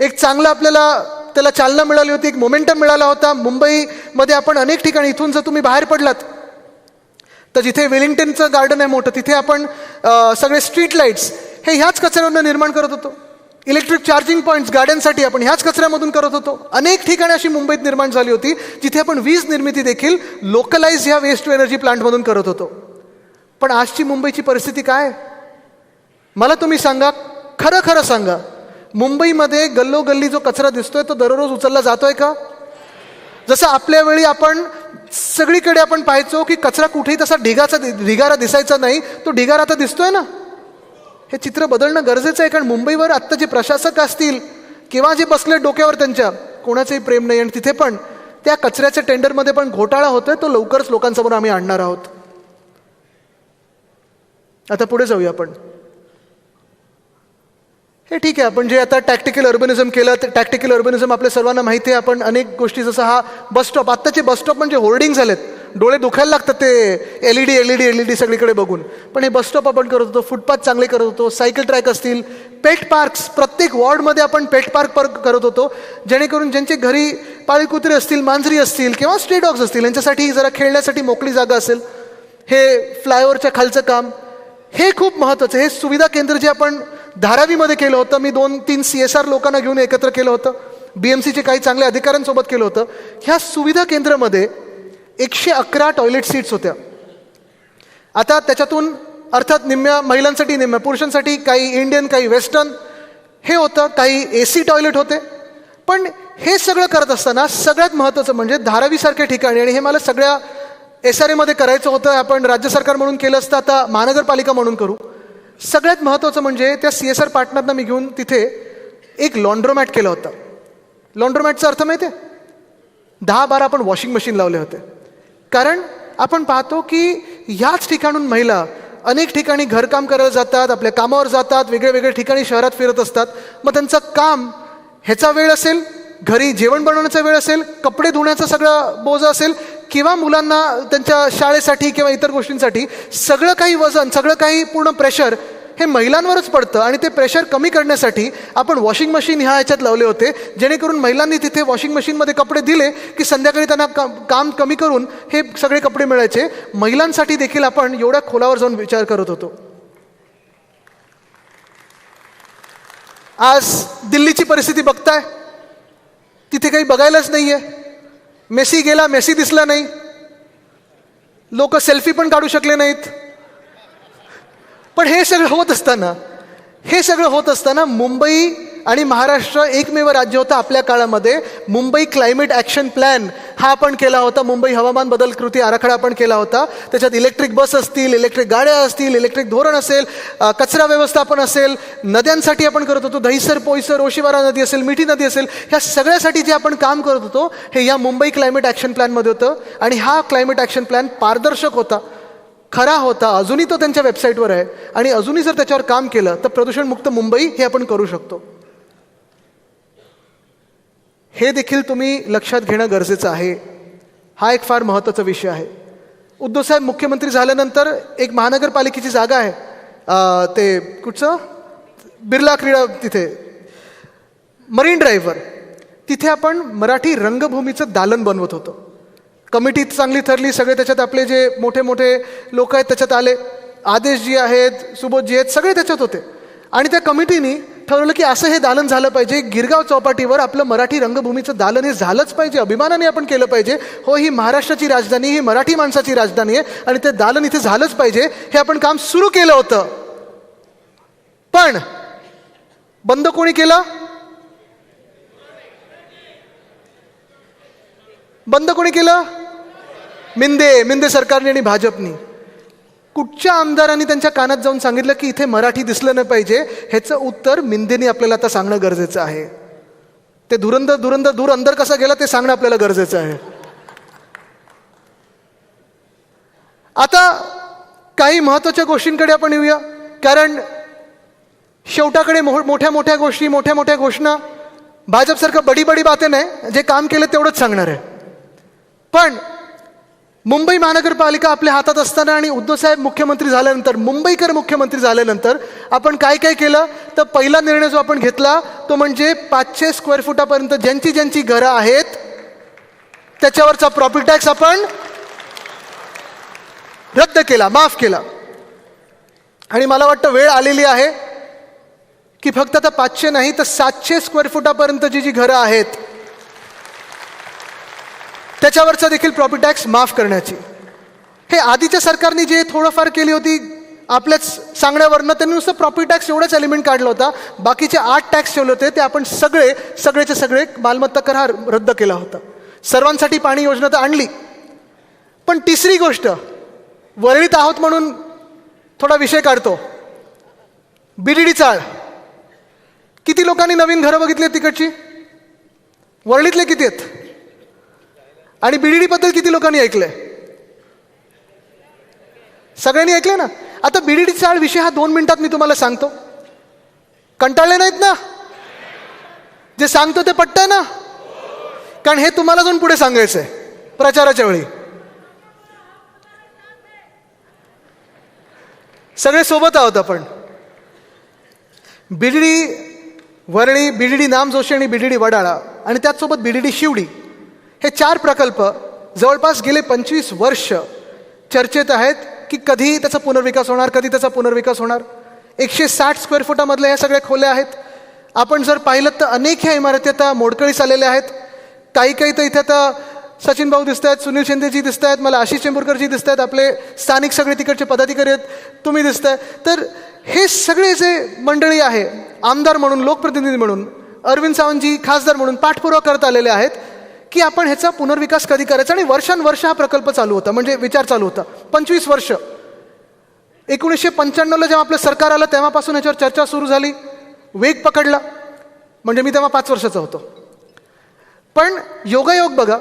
एक चांगलं आपल्याला त्याला चालना मिळाली होती, एक मोमेंटम मिळाला होता. मुंबईमध्ये आपण अनेक ठिकाणी, इथून जर तुम्ही बाहेर पडलात तर जिथे वेलिंग्टनचं गार्डन आहे मोठं, तिथे आपण सगळे स्ट्रीट लाईट्स हे ह्याच कचऱ्यावरनं निर्माण करत होतो. इलेक्ट्रिक चार्जिंग पॉईंट्स गाड्यांसाठी आपण ह्याच कचऱ्यामधून करत होतो. अनेक ठिकाणी अशी मुंबईत निर्माण झाली होती जिथे आपण वीज निर्मिती देखील लोकलाइज ह्या वेस्ट टू एनर्जी प्लांटमधून करत होतो. पण आजची मुंबईची परिस्थिती काय? मला तुम्ही सांगा, खरं खरं सांगा, मुंबईमध्ये गल्लोगल्ली जो कचरा दिसतोय तो दररोज उचलला जातोय का? जसं आपल्या वेळी आपण सगळीकडे आपण पाहायचो की कचरा कुठेही तसा ढिगारा दिसायचा नाही, तो ढिगारा आता दिसतोय ना. हे चित्र बदलणं गरजेचं आहे, कारण मुंबईवर आत्ता जे प्रशासक असतील किंवा जे बसले डोक्यावर त्यांच्या, कोणाचंही प्रेम नाही. आणि तिथे पण त्या कचऱ्याच्या टेंडरमध्ये पण घोटाळा होतोय, तो लवकरच लोकांसमोर आम्ही आणणार आहोत. आता पुढे जाऊया आपण. हे ठीक आहे, आपण जे आता टॅक्टिकल अर्बनिझम केलं, ते टॅक्टिकल अर्बनिझम आपल्या सर्वांना माहिती आहे. आपण अनेक गोष्टी, जसं हा बसस्टॉप, आत्ताचे बसस्टॉप म्हणजे होर्डिंग झालेत, डोळे दुखायला लागतात ते एलईडी सगळीकडे बघून. पण हे बसस्टॉप आपण करत होतो, फुटपाथ चांगले करत होतो, सायकल ट्रॅक असतील, पेट पार्क्स, प्रत्येक वॉर्डमध्ये आपण पेट पार्क करत होतो, जेणेकरून ज्यांचे घरी पाळीव कुत्रे असतील, मांजरी असतील किंवा स्ट्री डॉग्स असतील, यांच्यासाठी जरा खेळण्यासाठी मोकळी जागा असेल. हे फ्लायओव्हरच्या खालचं काम, हे खूप महत्त्वाचं. हे सुविधा केंद्र जे आपण धारावीमध्ये केलं होतं, मी 2-3 CSR लोकांना घेऊन एकत्र केलं होतं, BMCचे काही चांगल्या अधिकाऱ्यांसोबत केलं होतं. ह्या सुविधा केंद्रामध्ये 111 टॉयलेट सीट्स होत्या. आता त्याच्यातून अर्थात निम्म्या महिलांसाठी, निम्म्या पुरुषांसाठी, काही इंडियन, काही वेस्टर्न हे होतं, काही AC टॉयलेट होते. पण हे सगळं करत असताना सगळ्यात महत्त्वाचं म्हणजे धारावीसारख्या ठिकाणी, आणि हे मला सगळ्या SRA करायचं होतं, आपण राज्य सरकार म्हणून केलं असतं, आता महानगरपालिका म्हणून करू. सगळ्यात महत्त्वाचं म्हणजे त्या CSR पार्टनरना मी घेऊन तिथे एक लॉन्ड्रोमॅट केलं होतं. लॉन्ड्रोमॅटचा अर्थ माहिती आहे? 10-12 आपण वॉशिंग मशीन लावले होते. कारण आपण पाहतो की ह्याच ठिकाणून महिला अनेक ठिकाणी घरकाम करायला जातात, आपल्या कामावर जातात, वेगळ्या वेगळ्या ठिकाणी शहरात फिरत असतात. मग त्यांचं काम, ह्याचा वेळ असेल, घरी जेवण बनवण्याचा वेळ असेल, कपडे धुण्याचा सगळा बोजा असेल, किंवा मुलांना त्यांच्या शाळेसाठी किंवा इतर गोष्टींसाठी सगळं काही वजन, सगळं काही पूर्ण प्रेशर हे महिलांवरच पडतं. आणि ते प्रेशर कमी करण्यासाठी आपण वॉशिंग मशीन ह्या ह्याच्यात लावले होते, जेणेकरून महिलांनी तिथे वॉशिंग मशीनमध्ये कपडे दिले की संध्याकाळी त्यांना काम कमी करून हे सगळे कपडे मिळायचे. महिलांसाठी देखील आपण एवढ्या खोलावर जाऊन विचार करत होतो. आज दिल्लीची परिस्थिती बघताय, तिथे काही बघायलाच नाहीये. मेसी गेला, मेसी दिसला नाही, लोक सेल्फी पण काढू शकले नाहीत. पण हे सगळं होत असताना मुंबई आणि महाराष्ट्र एकमेव राज्य होतं आपल्या काळामध्ये. मुंबई क्लायमेट ॲक्शन प्लॅन हा आपण केला होता, मुंबई हवामान बदल कृती आराखडा आपण केला होता. त्याच्यात इलेक्ट्रिक बस असतील, इलेक्ट्रिक गाड्या असतील, इलेक्ट्रिक धोरण असेल, कचरा व्यवस्थापन असेल, नद्यांसाठी आपण करत होतो, दहिसर, पोईसर, ओशिवारा नदी असेल, मिठी नदी असेल, ह्या सगळ्यासाठी जे आपण काम करत होतो हे या मुंबई क्लायमेट ॲक्शन प्लॅनमध्ये होतं. आणि हा क्लायमेट ॲक्शन प्लॅन पारदर्शक होता, खरा होता. अजूनही तो त्यांच्या वेबसाईटवर आहे, आणि अजूनही जर त्याच्यावर काम केलं तर प्रदूषणमुक्त मुंबई हे आपण करू शकतो. हे देखील तुम्ही लक्षात घेणं गरजेचं आहे. हा एक फार महत्त्वाचा विषय आहे. उद्धवसाहेब मुख्यमंत्री झाल्यानंतर एक महानगरपालिकेची जागा आहे, ते कुठचं, बिर्ला क्रीडा, तिथे मरीन ड्राईव्हवर, तिथे आपण मराठी रंगभूमीचं दालन बनवत होतो. कमिटी चांगली ठरली, सगळे त्याच्यात आपले जे मोठे मोठे लोक आहेत त्याच्यात आले, आदेशजी आहेत, सुबोधजी आहेत, सगळे त्याच्यात होते. आणि त्या कमिटीनी ठरवलं की असं हे दालन झालं पाहिजे, गिरगाव चौपाटीवर आपलं मराठी रंगभूमीचं दालन हे झालंच पाहिजे, अभिमानाने आपण केलं पाहिजे. हो, ही महाराष्ट्राची राजधानी, ही मराठी माणसाची राजधानी आहे, आणि ते दालन इथे झालंच पाहिजे. हे आपण काम सुरू केलं होतं. पण बंद कोणी केलं? बंद कोणी केलं? मिंदे सरकारने आणि भाजपनी. कुठच्या आमदारांनी त्यांच्या कानात जाऊन सांगितलं की इथे मराठी दिसलं नाही पाहिजे? ह्याचं उत्तर मिंदेनी आपल्याला आता सांगणं गरजेचं आहे. ते दूर अंदर कसा गेला ते सांगणं आपल्याला गरजेचं आहे. आता काही महत्त्वाच्या गोष्टींकडे आपण येऊया, कारण शेवटाकडे मोठ्या मोठ्या गोष्टी, मोठ्या मोठ्या घोषणा, भाजपसारखं बडी बातें नाही, जे काम केलं तेवढंच सांगणार आहे. पण मुंबई महानगरपालिका आपल्या हातात असताना आणि उद्धवसाहेब मुख्यमंत्री झाल्यानंतर, मुंबईकर मुख्यमंत्री झाल्यानंतर आपण काय काय केलं? तर पहिला निर्णय जो आपण घेतला तो म्हणजे 500 स्क्वेअर फुटापर्यंत ज्यांची घरं आहेत त्याच्यावरचा प्रॉपर्टी टॅक्स आपण रद्द केला, माफ केला. आणि मला वाटतं वेळ आलेली आहे की फक्त आता 500 नाही तर 700 स्क्वेअर फुटापर्यंतची जी घरं आहेत त्याच्यावरचा देखील प्रॉपर्टी टॅक्स माफ करण्याची. हे आधीच्या सरकारने जे थोडंफार केली होती आपल्याच सांगण्यावरनं, त्यांनी नुसतं प्रॉपर्टी टॅक्स एवढाच एलिमेंट काढला होता. बाकीचे 8 टॅक्स ठेवले होते ते आपण सगळेचे सगळे मालमत्ता कर हा रद्द केला होता. सर्वांसाठी पाणी योजना तर आणली. पण तिसरी गोष्ट, वरळीत आहोत म्हणून थोडा विषय काढतो. BDD चाळ, किती लोकांनी नवीन घरं बघितली आहेत तिकडची? वरळीतले किती आहेत? आणि BDD बद्दल किती लोकांनी ऐकलंय? सगळ्यांनी ऐकलंय ना. आता BDD चाळ विषय हा 2 मिनिटात मी तुम्हाला सांगतो. कंटाळले नाहीत ना? जे सांगतो ते पटतंय ना? कारण हे तुम्हाला जाऊन पुढे सांगायचंय प्रचाराच्या वेळी. सगळे सोबत आहोत आपण. BDD वरळी, BDD नामजोशी आणि BDD वडाळा आणि त्याचसोबत BDD शिवडी, हे 4 प्रकल्प जवळपास गेले 25 वर्ष चर्चेत आहेत की कधी त्याचा पुनर्विकास होणार, कधी त्याचा पुनर्विकास होणार. 160 स्क्वेअर फुटामधल्या ह्या सगळ्या खोल्या आहेत. आपण जर पाहिलं तर अनेक ह्या इमारती आता मोडकळीस आलेल्या आहेत. काही तर इथे आता सचिन भाऊ दिसत आहेत, सुनील शिंदेजी दिसत आहेत, मला आशिष चेंबूरकरजी दिसत आहेत, आपले स्थानिक सगळे तिकडचे पदाधिकारी आहेत, तुम्ही दिसताय. तर हे सगळे जे मंडळी आहे, आमदार म्हणून, लोकप्रतिनिधी म्हणून, अरविंद सावंतजी खासदार म्हणून पाठपुरावा करत आलेले आहेत की आपण ह्याचा पुनर्विकास कधी करायचा. आणि वर्षानुवर्ष हा प्रकल्प चालू होता, म्हणजे विचार चालू होता. 25 वर्ष. 1995ला जेव्हा आपलं सरकार आलं तेव्हापासून ह्याच्यावर चर्चा सुरू झाली, वेग पकडला. म्हणजे मी तेव्हा 5 वर्षाचा होतो. पण योगायोग बघा,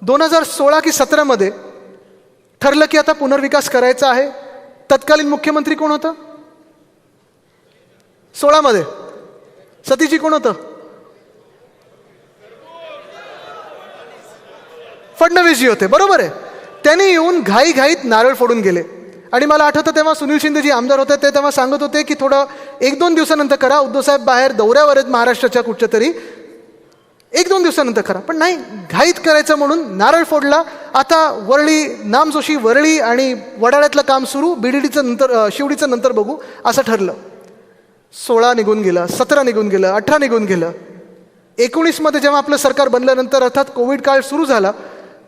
2016 की 17मध्ये ठरलं की आता पुनर्विकास करायचा आहे. तत्कालीन मुख्यमंत्री कोण होतं? 16मध्ये सतीशजी कोण होतं? फडणवीसजी होते, बरोबर आहे. त्यांनी येऊन घाईघाईत नारळ फोडून गेले. आणि मला आठवतं तेव्हा सुनील शिंदेजी आमदार होते, ते तेव्हा सांगत होते की थोडं 1-2 दिवसानंतर करा, उद्धवसाहेब बाहेर दौऱ्यावर आहेत महाराष्ट्राच्या कुठच्या तरी, 1-2 दिवसानंतर करा. पण नाही, घाईत करायचं म्हणून नारळ फोडला. आता वरळी, नामजोशी वरळी आणि वडाळ्यातलं काम सुरू, BDDचं नंतर, शिवडीचं नंतर बघू असं ठरलं. 16 निघून गेलं, 17 निघून गेलं, 18 निघून गेलं. 19मध्ये जेव्हा आपलं सरकार बनल्यानंतर अर्थात कोविड काळ सुरू झाला.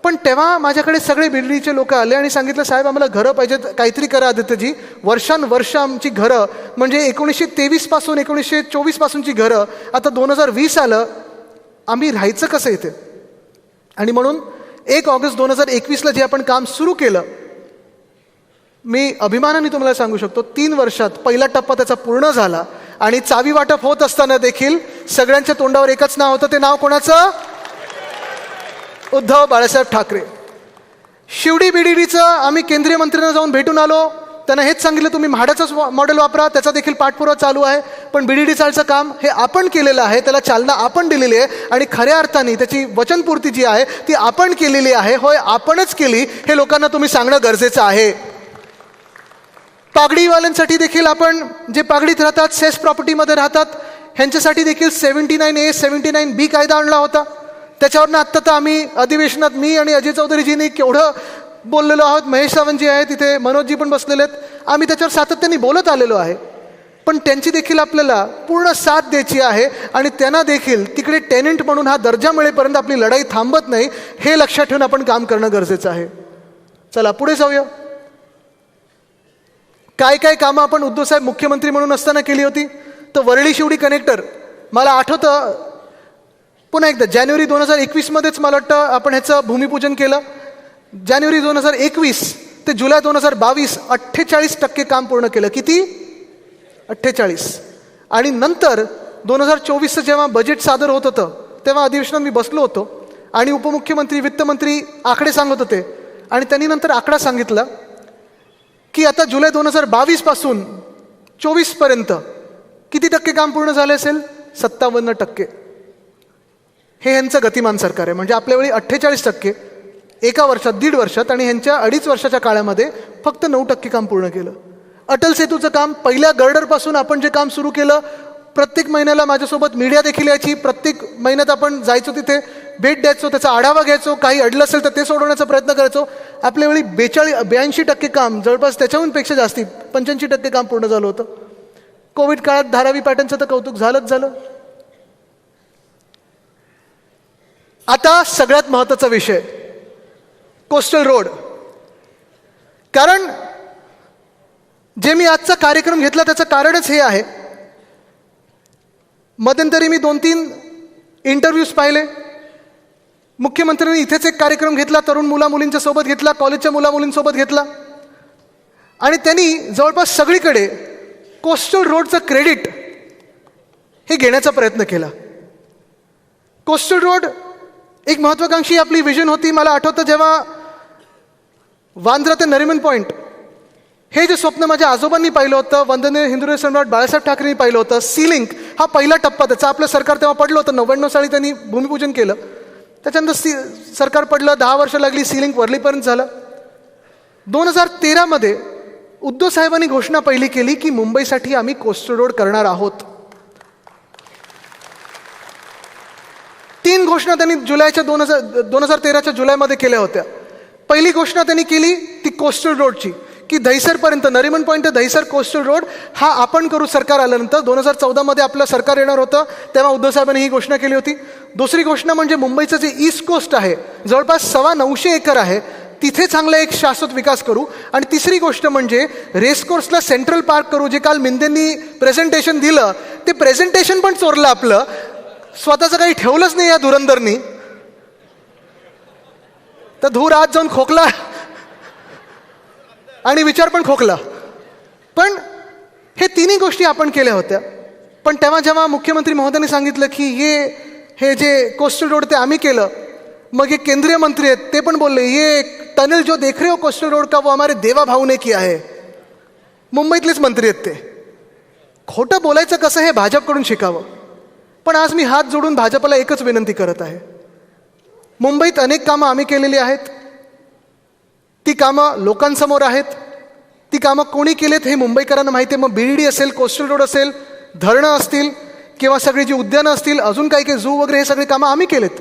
पण तेव्हा माझ्याकडे सगळे BDDचे लोक आले आणि सांगितलं, साहेब आम्हाला घरं पाहिजेत, काहीतरी करा आदित्यजी. वर्षानुवर्ष आमची घरं, म्हणजे 1923 पासून 1924 पासूनची घरं, आता 2020 आलं, आम्ही राहायचं कसं इथे? आणि म्हणून 1 ऑगस्ट 2021ला जे आपण काम सुरू केलं, मी अभिमानाने तुम्हाला सांगू शकतो 3 वर्षात पहिला टप्पा त्याचा पूर्ण झाला. आणि चावी वाटप होत असताना देखील सगळ्यांच्या तोंडावर एकच नाव होतं. ते नाव कोणाचं? उद्धव बाळासाहेब ठाकरे. शिवडी BDDचं आम्ही केंद्रीय मंत्र्यांना जाऊन भेटून आलो. त्यांना हेच सांगितलं, तुम्ही म्हाडाचंच मॉडेल वापरा, त्याचा देखील पाठपुरावा चालू आहे. पण BDD चालचं काम हे आपण केलेलं आहे, त्याला चालना आपण दिलेली आहे आणि खऱ्या अर्थाने त्याची वचनपूर्ती जी आहे ती आपण केलेली आहे. होय, आपणच केली, हे लोकांना तुम्ही सांगणं गरजेचं आहे. पागडीवाल्यांसाठी देखील आपण, जे पागडीत राहतात, सेस प्रॉपर्टीमध्ये राहतात, ह्यांच्यासाठी देखील 79A 79B कायदा आणला होता. त्याच्यावरनं आत्ता तर आम्ही अधिवेशनात मी आणि अजय चौधरीजींनी केवढं बोललेलो आहोत. महेश सावंतजी आहेत तिथे, मनोजजी पण बसलेले आहेत. आम्ही त्याच्यावर सातत्याने बोलत आलेलो आहे. पण त्यांची देखील आपल्याला पूर्ण साथ द्यायची आहे आणि त्यांना देखील तिकडे टेनंट म्हणून हा दर्जा मिळेपर्यंत आपली लढाई थांबत नाही, हे लक्षात ठेवून आपण काम करणं गरजेचं आहे. चला पुढे जाऊया. काय काय कामं आपण उद्धवसाहेब मुख्यमंत्री म्हणून असताना केली होती? तर वरळी शिवडी कनेक्टर, मला आठवतं पुन्हा एकदा जानेवारी 2021मध्येच मला वाटतं आपण ह्याचं भूमिपूजन केलं. जानेवारी 2021 ते जुलै 2022 48% काम पूर्ण केलं. किती? 48. आणि नंतर 2024चं जेव्हा बजेट सादर होत होतं तेव्हा अधिवेशनात मी बसलो होतो आणि उपमुख्यमंत्री, वित्तमंत्री आकडे सांगत होते. आणि त्यांनी नंतर आकडा सांगितला की आता जुलै 2022 पासून 24पर्यंत किती टक्के काम पूर्ण झाले असेल? 57%. हे ह्यांचं गतिमान सरकार आहे. म्हणजे आपल्या वेळी 48% एका वर्षात, 1.5 वर्षात, आणि ह्यांच्या 2.5 वर्षाच्या काळामध्ये फक्त 9% काम पूर्ण केलं. अटल सेतूचं काम, पहिल्या गर्डरपासून आपण जे काम सुरू केलं, प्रत्येक महिन्याला माझ्यासोबत मीडिया देखील यायची. प्रत्येक महिन्यात आपण जायचो, तिथे भेट द्यायचो, त्याचा आढावा घ्यायचो, काही अडलं असेल तर ते सोडवण्याचा प्रयत्न करायचो. आपल्या वेळी 82% काम, जवळपास त्याच्याहून पेक्षा जास्ती 85% काम पूर्ण झालं होतं. कोविड काळात धारावी पॅटर्नचं तर कौतुक झालंच झालं. आता सगळ्यात महत्त्वाचा विषय, कोस्टल रोड. कारण जे मी आजचा कार्यक्रम घेतला त्याचं कारणच हे आहे. मध्यंतरी मी 2-3 इंटरव्ह्यूज पाहिले. मुख्यमंत्र्यांनी इथेच एक कार्यक्रम घेतला, तरुण मुलामुलींच्या सोबत घेतला, कॉलेजच्या मुलामुलींसोबत घेतला, आणि त्यांनी जवळपास सगळीकडे कोस्टल रोडचं क्रेडिट हे घेण्याचा प्रयत्न केला. कोस्टल रोड एक महत्त्वाकांक्षी आपली विजन होती. मला आठवतं जेव्हा वांद्रा ते नरिमन पॉईंट हे जे स्वप्न माझ्या आजोबांनी पाहिलं होतं, वंदनीय हिंदुराव सम्राट बाळासाहेब ठाकरेंनी पाहिलं होतं, सी लिंक हा पहिला टप्पा त्याचा आपलं सरकार तेव्हा पडलं होतं. 99 साली त्यांनी भूमिपूजन केलं. त्याच्यानंतर सरकार पडलं, 10 वर्ष लागली, सी लिंक वरलीपर्यंत झालं. 2013 उद्धव साहेबांनी घोषणा पहिली केली की मुंबईसाठी आम्ही कोस्टल रोड करणार आहोत. 3 घोषणा त्यांनी 2013च्या जुलैमध्ये केल्या होत्या. पहिली घोषणा त्यांनी केली ती कोस्टल रोडची, की दहिसरपर्यंत, नरिमन पॉईंट ते दहिसर कोस्टल रोड हा आपण करू सरकार आल्यानंतर. 2014 आपलं सरकार येणार होतं तेव्हा उद्धव साहेबांनी ही घोषणा केली होती. दुसरी घोषणा म्हणजे मुंबईचं जे ईस्ट कोस्ट आहे, जवळपास 950 एकर आहे, तिथे चांगला एक शाश्वत विकास करू. आणि तिसरी गोष्ट म्हणजे रेसकोर्सला सेंट्रल पार्क करू. जे काल मिंदेंनी प्रेझेंटेशन दिलं ते प्रेझेंटेशन पण चोरलं आपलं. स्वतःचं काही ठेवलंच नाही या धुरंधरनी. तर धूर आज जाऊन खोकला आणि विचार पण खोकला. पण हे तिन्ही गोष्टी आपण केल्या होत्या. पण तेव्हा जेव्हा मुख्यमंत्री महोदयांनी सांगितलं की हे जे कोस्टल रोड ते आम्ही केलं, मग हे केंद्रीय मंत्री आहेत ते पण बोलले ये टनल जो देख रहे हो कोस्टल रोड का वो हमारे देवा भाऊ ने किया है. मुंबईतलेच मंत्री आहेत ते. खोटं बोलायचं कसं हे भाजपकडून शिकावं. पण आज मी हात जोडून भाजपला एकच विनंती करत आहे. मुंबईत अनेक कामं आम्ही केलेली आहेत. ती कामं लोकांसमोर आहेत. ती कामं कोणी केलेत हे मुंबईकरांना माहिती आहे. मग BDD असेल, कोस्टल रोड असेल, धरणं असतील किंवा सगळी जी उद्यानं असतील, अजून काही काही झू वगैरे, हे सगळी कामं आम्ही केलेत.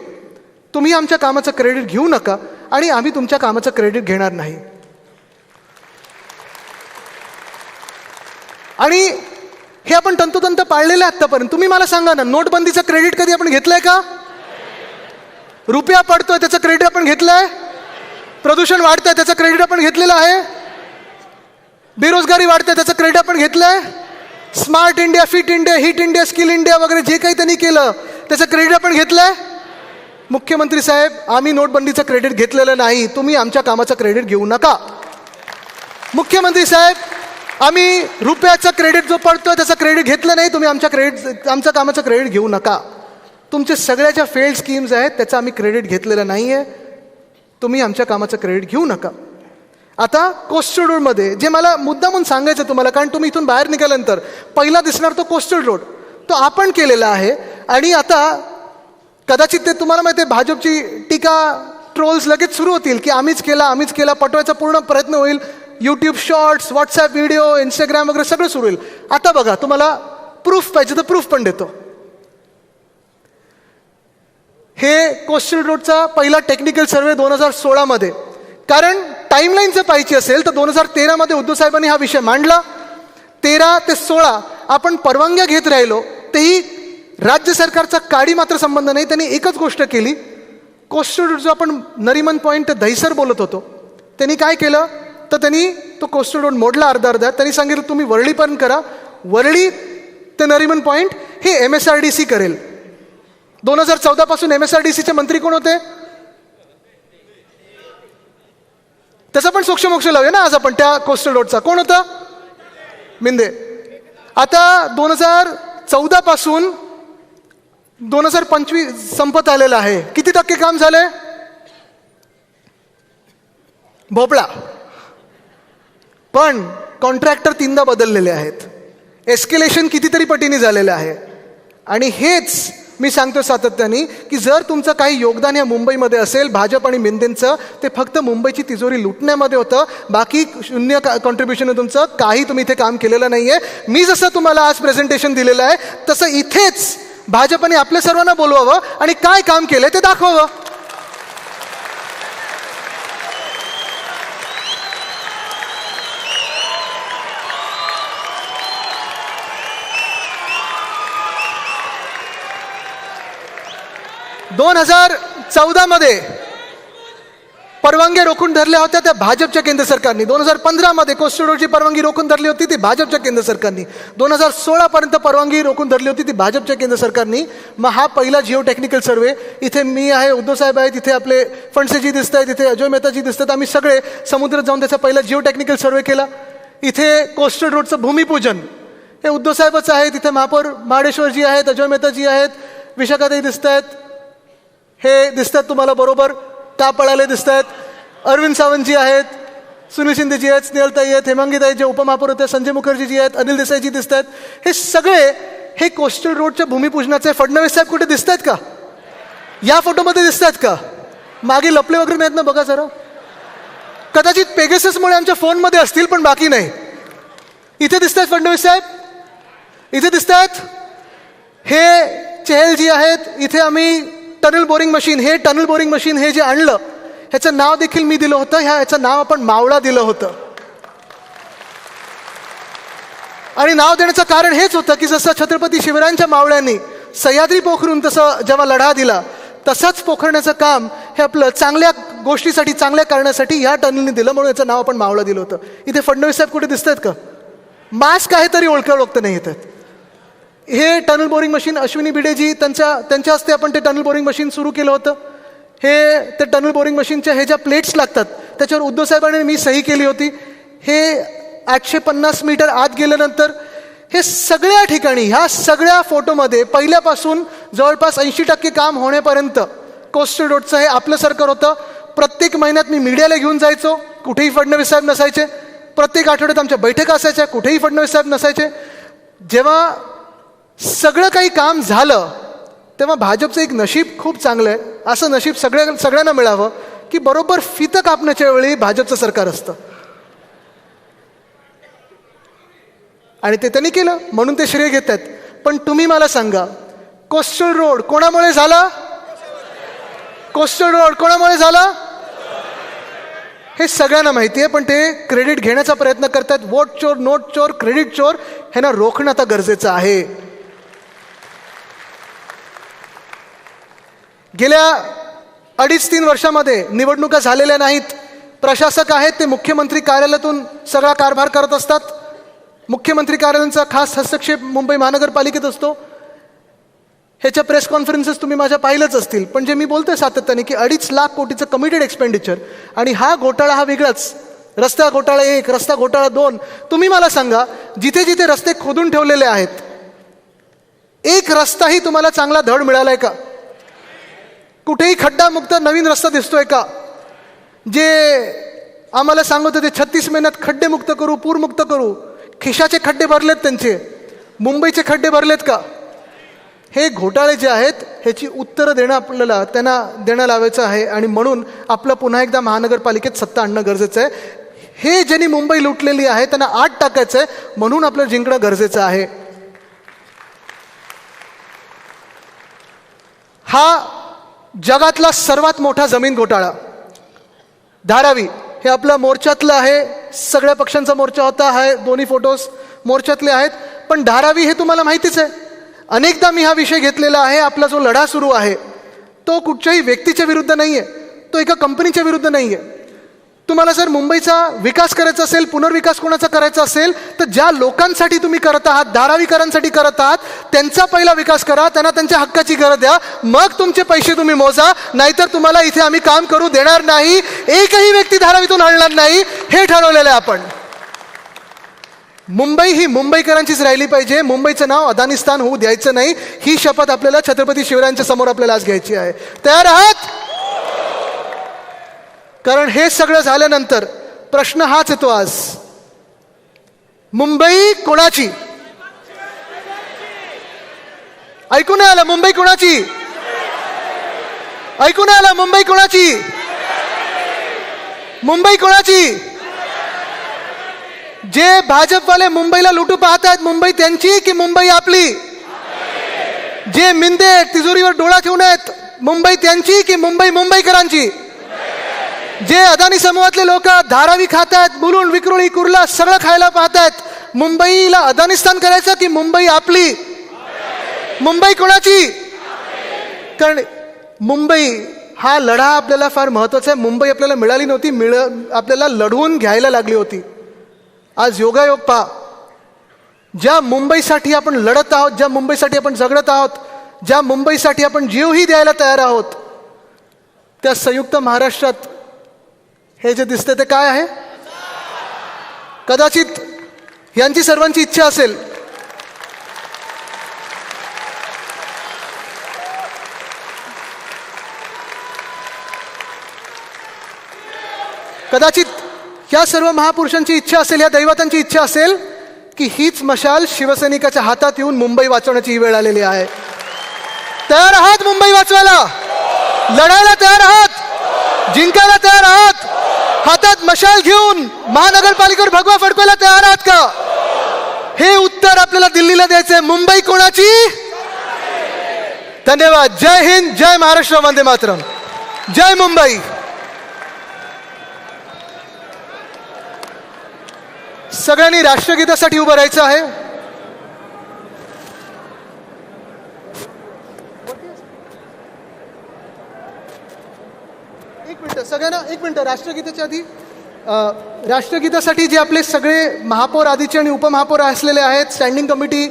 तुम्ही आमच्या कामाचं क्रेडिट घेऊ नका आणि आम्ही तुमच्या कामाचं क्रेडिट घेणार नाही. आणि हे आपण तंतोतंत पाळलेलं आहे आत्तापर्यंत. तुम्ही मला सांगा ना, नोटबंदीचं क्रेडिट कधी आपण घेतलंय का? रुपया पडतोय त्याचं क्रेडिट आपण घेतलंय? प्रदूषण वाढतंय त्याचं क्रेडिट आपण घेतलेलं आहे? बेरोजगारी वाढते त्याचं क्रेडिट आपण घेतलंय? Smart India, fit India, hit India, skill India वगैरे जे काही त्यांनी केलं त्याचं क्रेडिट आपण घेतलंय? मुख्यमंत्री साहेब, आम्ही नोटबंदीचं क्रेडिट घेतलेलं नाही. तुम्ही आमच्या कामाचं क्रेडिट घेऊ नका. मुख्यमंत्री साहेब, आम्ही रुपयाचं क्रेडिट जो पडतोय त्याचं क्रेडिट घेतलं नाही. तुम्ही आमच्या कामाचं क्रेडिट घेऊ नका. तुमचे सगळ्या ज्या फेल्ड स्कीम्स आहेत त्याचं आम्ही क्रेडिट घेतलेलं नाही आहे. तुम्ही आमच्या कामाचं क्रेडिट घेऊ नका. आता कोस्टल रोडमध्ये जे मला मुद्दामून सांगायचं तुम्हाला, कारण तुम्ही इथून बाहेर निघाल्यानंतर पहिला दिसणार तो कोस्टल रोड, तो आपण केलेला आहे. आणि आता कदाचित ते तुम्हाला माहिती आहे, भाजपची टीका, ट्रोल्स लगेच सुरू होतील की आम्हीच केला, पटवायचा पूर्ण प्रयत्न होईल. YouTube shorts, WhatsApp video, Instagram वगैरे सगळं सुरू होईल. आता बघा, तुम्हाला प्रूफ पाहिजे तर प्रूफ पण देतो. हे कोस्टल रोडचा पहिला टेक्निकल सर्वे 2016 कारण टाईमलाईन जर पाहिजे असेल तर 2013 उद्धव साहेबांनी हा विषय मांडला. 13 ते 16 आपण परवानग्या घेत राहिलो, तेही राज्य सरकारचा काडी मात्र संबंध नाही. त्यांनी एकच गोष्ट केली, कोस्टल रोड जो आपण नरिमन पॉईंट दहिसर बोलत होतो, त्यांनी काय केलं तर त्यांनी तो कोस्टल रोड मोडला अर्धा. त्यांनी सांगितलं तुम्ही वरळीपर्यंत करा. वरळी ते नरिमन पॉईंट हे MSRDC करेल. 2014 MSRDCचे मंत्री कोण होते? त्याचा पण सोक्षमोक्ष लावूया ना आज आपण. त्या कोस्टल रोडचा कोण होता? मिंदे. आता 2014 2025 संपत आलेला आहे. किती टक्के काम झालंय? भोपळा. पण कॉन्ट्रॅक्टर 3दा बदललेले आहेत. एस्केलेशन कितीतरी पटीने झालेलं आहे. आणि हेच मी सांगतो सातत्याने की जर तुमचं काही योगदान या मुंबईमध्ये असेल, भाजप आणि मिंदेंचं, ते फक्त मुंबईची तिजोरी लुटण्यामध्ये होतं. बाकी शून्य कॉन्ट्रीब्युशन आहे तुमचं. काही तुम्ही इथे काम केलेलं नाही आहे. मी जसं तुम्हाला आज प्रेझेंटेशन दिलेलं आहे तसं इथेच भाजपने आपल्या सर्वांना बोलवावं आणि काय काम केलंय ते दाखवावं. 2014 मध्ये परवानग्या रोखून धरल्या होत्या त्या भाजपच्या केंद्र सरकारने. 2015 मध्ये कोस्टल रोडची परवानगी रोखून धरली होती ती भाजपच्या केंद्र सरकारने. 2016 पर्यंत परवानगी रोखून धरली होती ती भाजपच्या केंद्र सरकारने. मग हा पहिला जिओ टेक्निकल सर्वे, इथे मी आहे, उद्धव साहेब आहेत, इथे आपले फणसेजी दिसत आहेत, इथे अजय मेहताजी दिसतात, आम्ही सगळे समुद्रात जाऊन त्याचा पहिला जिओ टेक्निकल सर्वे केला. इथे कोस्टल रोडचं भूमिपूजन हे उद्धव साहेबच आहेत. इथे महापौर महाडेश्वरजी आहेत, अजय मेहताजी आहेत, विशाखाताई दिसत आहेत, हे दिसतात तुम्हाला बरोबर, का पळाले दिसत आहेत, अरविंद सावंतजी आहेत, सुनील शिंदेजी आहेत, स्नेहलताई आहेत, हेमांगीताई जे उपमहापौर होते, संजय मुखर्जीजी आहेत, अनिल देसाईजी दिसत आहेत. हे सगळे हे कोस्टल रोडच्या भूमिपूजनाचे. फडणवीस साहेब कुठे दिसत आहेत का? या फोटोमध्ये दिसत आहेत का? मागे लपले वगैरे नाहीत ना, बघा जरा. कदाचित पेगससमुळे आमच्या फोनमध्ये असतील पण बाकी नाही. इथे दिसत आहेत फडणवीस साहेब, इथे दिसत आहेत. हे चेहलजी आहेत. इथे आम्ही टनल बोरिंग मशीन, हे टनल बोरिंग मशीन हे जे आणलं ह्याचं नाव देखील मी दिलं होतं. ह्याचं नाव आपण मावळा दिलं होतं. आणि नाव देण्याचं कारण हेच होतं की जसं छत्रपती शिवरायांच्या मावळ्यांनी सह्याद्री पोखरून तसं जेव्हा लढा दिला, तसंच पोखरण्याचं काम हे आपलं चांगल्या गोष्टीसाठी, चांगल्या कारणासाठी ह्या टनलने दिलं, म्हणून याचं नाव आपण मावळा दिलं होतं. इथे फडणवीस साहेब कुठे दिसत आहेत का? मास्क आहे तरी ओळखत नाही येतात. हे टनल बोरिंग मशीन अश्विनी भिडेजी त्यांच्या हस्ते आपण ते टनल बोरिंग मशीन सुरू केलं होतं. हे ते टनल बोरिंग मशीनच्या हे ज्या प्लेट्स लागतात त्याच्यावर उद्धव साहेबांनी मी सही केली होती. हे 850 मीटर आत गेल्यानंतर हे सगळ्या ठिकाणी, ह्या सगळ्या फोटोमध्ये पहिल्यापासून जवळपास 80% काम होण्यापर्यंत कोस्टल रोडचं हे आपलं सरकार होतं. प्रत्येक महिन्यात मी मीडियाला घेऊन जायचो, कुठेही फडणवीस साहेब नसायचे. प्रत्येक आठवड्यात आमच्या बैठका असायच्या, कुठेही फडणवीस साहेब नसायचे. जेव्हा सगळं काही काम झालं तेव्हा भाजपचं एक नशीब खूप चांगलं आहे. असं नशीब सगळ्यांना मिळावं की बरोबर फितं कापण्याच्या वेळी भाजपचं सरकार असतं. आणि ते त्यांनी केलं म्हणून ते श्रेय घेतात. पण तुम्ही मला सांगा, कोस्टल रोड कोणामुळे झाला? कोस्टल रोड कोणामुळे झाला हे सगळ्यांना माहिती आहे, पण ते क्रेडिट घेण्याचा प्रयत्न करतात. वोट चोर, नोट चोर, क्रेडिट चोर ह्यांना रोखणं आता गरजेचं आहे. गेल्या 2.5-3 वर्षामध्ये निवडणुका झालेल्या नाहीत. प्रशासक आहेत ते मुख्यमंत्री कार्यालयातून सगळा कारभार करत असतात. मुख्यमंत्री कार्यालयाचा खास हस्तक्षेप मुंबई महानगरपालिकेत असतो. ह्याच्या प्रेस कॉन्फरन्सेस तुम्ही माझ्या पाहिलंच असतील. पण जे मी बोलतोय सातत्याने की 2.5 लाख कोटीचं कमिटेड एक्सपेंडिचर, आणि हा घोटाळा हा वेगळाच. रस्ता घोटाळा 1, रस्ता घोटाळा 2. तुम्ही मला सांगा, जिथे जिथे रस्ते खोदून ठेवलेले आहेत, एक रस्ताही तुम्हाला चांगला धड मिळालाय का? कुठेही खड्डामुक्त नवीन रस्ता दिसतोय का? जे आम्हाला सांगत होते 36 महिन्यात खड्डे मुक्त करू, पूरमुक्त करू, खिशाचे खड्डे भरलेत त्यांचे, मुंबईचे खड्डे भरलेत का? हे घोटाळे जे आहेत ह्याची उत्तरं देणं आपल्याला त्यांना देणं लावायचं आहे. आणि म्हणून आपलं पुन्हा एकदा महानगरपालिकेत सत्ता आणणं गरजेचं आहे. हे ज्यांनी मुंबई लुटलेली आहे त्यांना आत टाकायचं आहे, म्हणून आपलं जिंकणं गरजेचं आहे. हा जगातला सर्वात मोठा जमीन घोटाळा धारावी हे आपल्या मोर्चातलं आहे. सगळ्या पक्षांचा मोर्चा होता, आहे दोन्ही फोटोज मोर्चातले आहेत. पण धारावी हे तुम्हाला माहितीच आहे, अनेकदा मी हा विषय घेतलेला आहे. आपला जो लढा सुरू आहे तो कुठच्याही व्यक्तीच्या विरुद्ध नाही आहे, तो एका कंपनीच्या विरुद्ध नाही आहे. तुम्हाला जर मुंबईचा विकास करायचा असेल, पुनर्विकास कोणाचा करायचा असेल, तर ज्या लोकांसाठी तुम्ही करत आहात, धारावीकरांसाठी करत आहात, त्यांचा पहिला विकास करा, त्यांना त्यांच्या हक्काची घरं द्या, मग तुमचे पैसे तुम्ही मोजा. नाहीतर तुम्हाला इथे आम्ही काम करू देणार नाही. एकही व्यक्ती धारावीतून हलणार नाही, हे ठरवलेलं आहे आपण. मुंबई ही मुंबईकरांचीच राहिली पाहिजे. मुंबईचं नाव अदानिस्तान होऊ द्यायचं नाही, ही शपथ आपल्याला छत्रपती शिवरायांच्या समोर आपल्याला आज घ्यायची आहे. तयार आहात? कारण हे सगळं झाल्यानंतर प्रश्न हाच येतो आज, मुंबई कोणाची? ऐकून आलं? मुंबई कोणाची? ऐकून आलं? मुंबई कोणाची? मुंबई कोणाची? जे भाजपवाले मुंबईला लुटू पाहत आहेत, मुंबई त्यांची की मुंबई आपली? जे मिंदे तिजोरीवर डोळा ठेवून आहेत, मुंबई त्यांची की मुंबई मुंबईकरांची? जे अदानी समूहातले लोक धारावी खात आहेत, बुलून, विक्रोळी, कुर्ला सगळं खायला पाहतायत, मुंबईला अदानिस्तान करायचं की मुंबई आपली? मुंबई कोणाची? कारण मुंबई हा लढा आपल्याला फार महत्त्वाचा आहे. मुंबई आपल्याला मिळाली नव्हती, आपल्याला लढवून घ्यायला लागली होती. आज योगायोग पहा, ज्या मुंबईसाठी आपण लढत आहोत, ज्या मुंबईसाठी आपण झगडत आहोत, ज्या मुंबईसाठी आपण जीवही द्यायला तयार आहोत, त्या संयुक्त महाराष्ट्रात हे जे दिसते ते काय आहे? कदाचित यांची सर्वांची इच्छा असेल कदाचित या सर्व महापुरुषांची इच्छा असेल, या दैवतांची इच्छा असेल की हीच मशाल शिवसैनिकाच्या हातात येऊन मुंबई वाचवण्याची ही वेळ आलेली आहे. तयार आहात मुंबई वाचवायला? लढायला तयार आहात? जिंकायला तयार आहात? हातात मशाल घेऊन महानगरपालिकेवर भगवा फडकवायला तयार आहात का? हे उत्तर आपल्याला दिल्लीला द्यायचंय. मुंबई कोणाची? धन्यवाद. जय हिंद, जय महाराष्ट्र, वंदे मातरम, जय मुंबई. सगळ्यांनी राष्ट्रगीतासाठी उभं राहायचं आहे. एक मिनिट सगळ्यांना, एक मिनिट. राष्ट्रगीताच्या आधी राष्ट्रगीतासाठी जे आपले सगळे महापौर आदीचे आणि उपमहापौर असलेले आहेत, स्टँडिंग कमिटी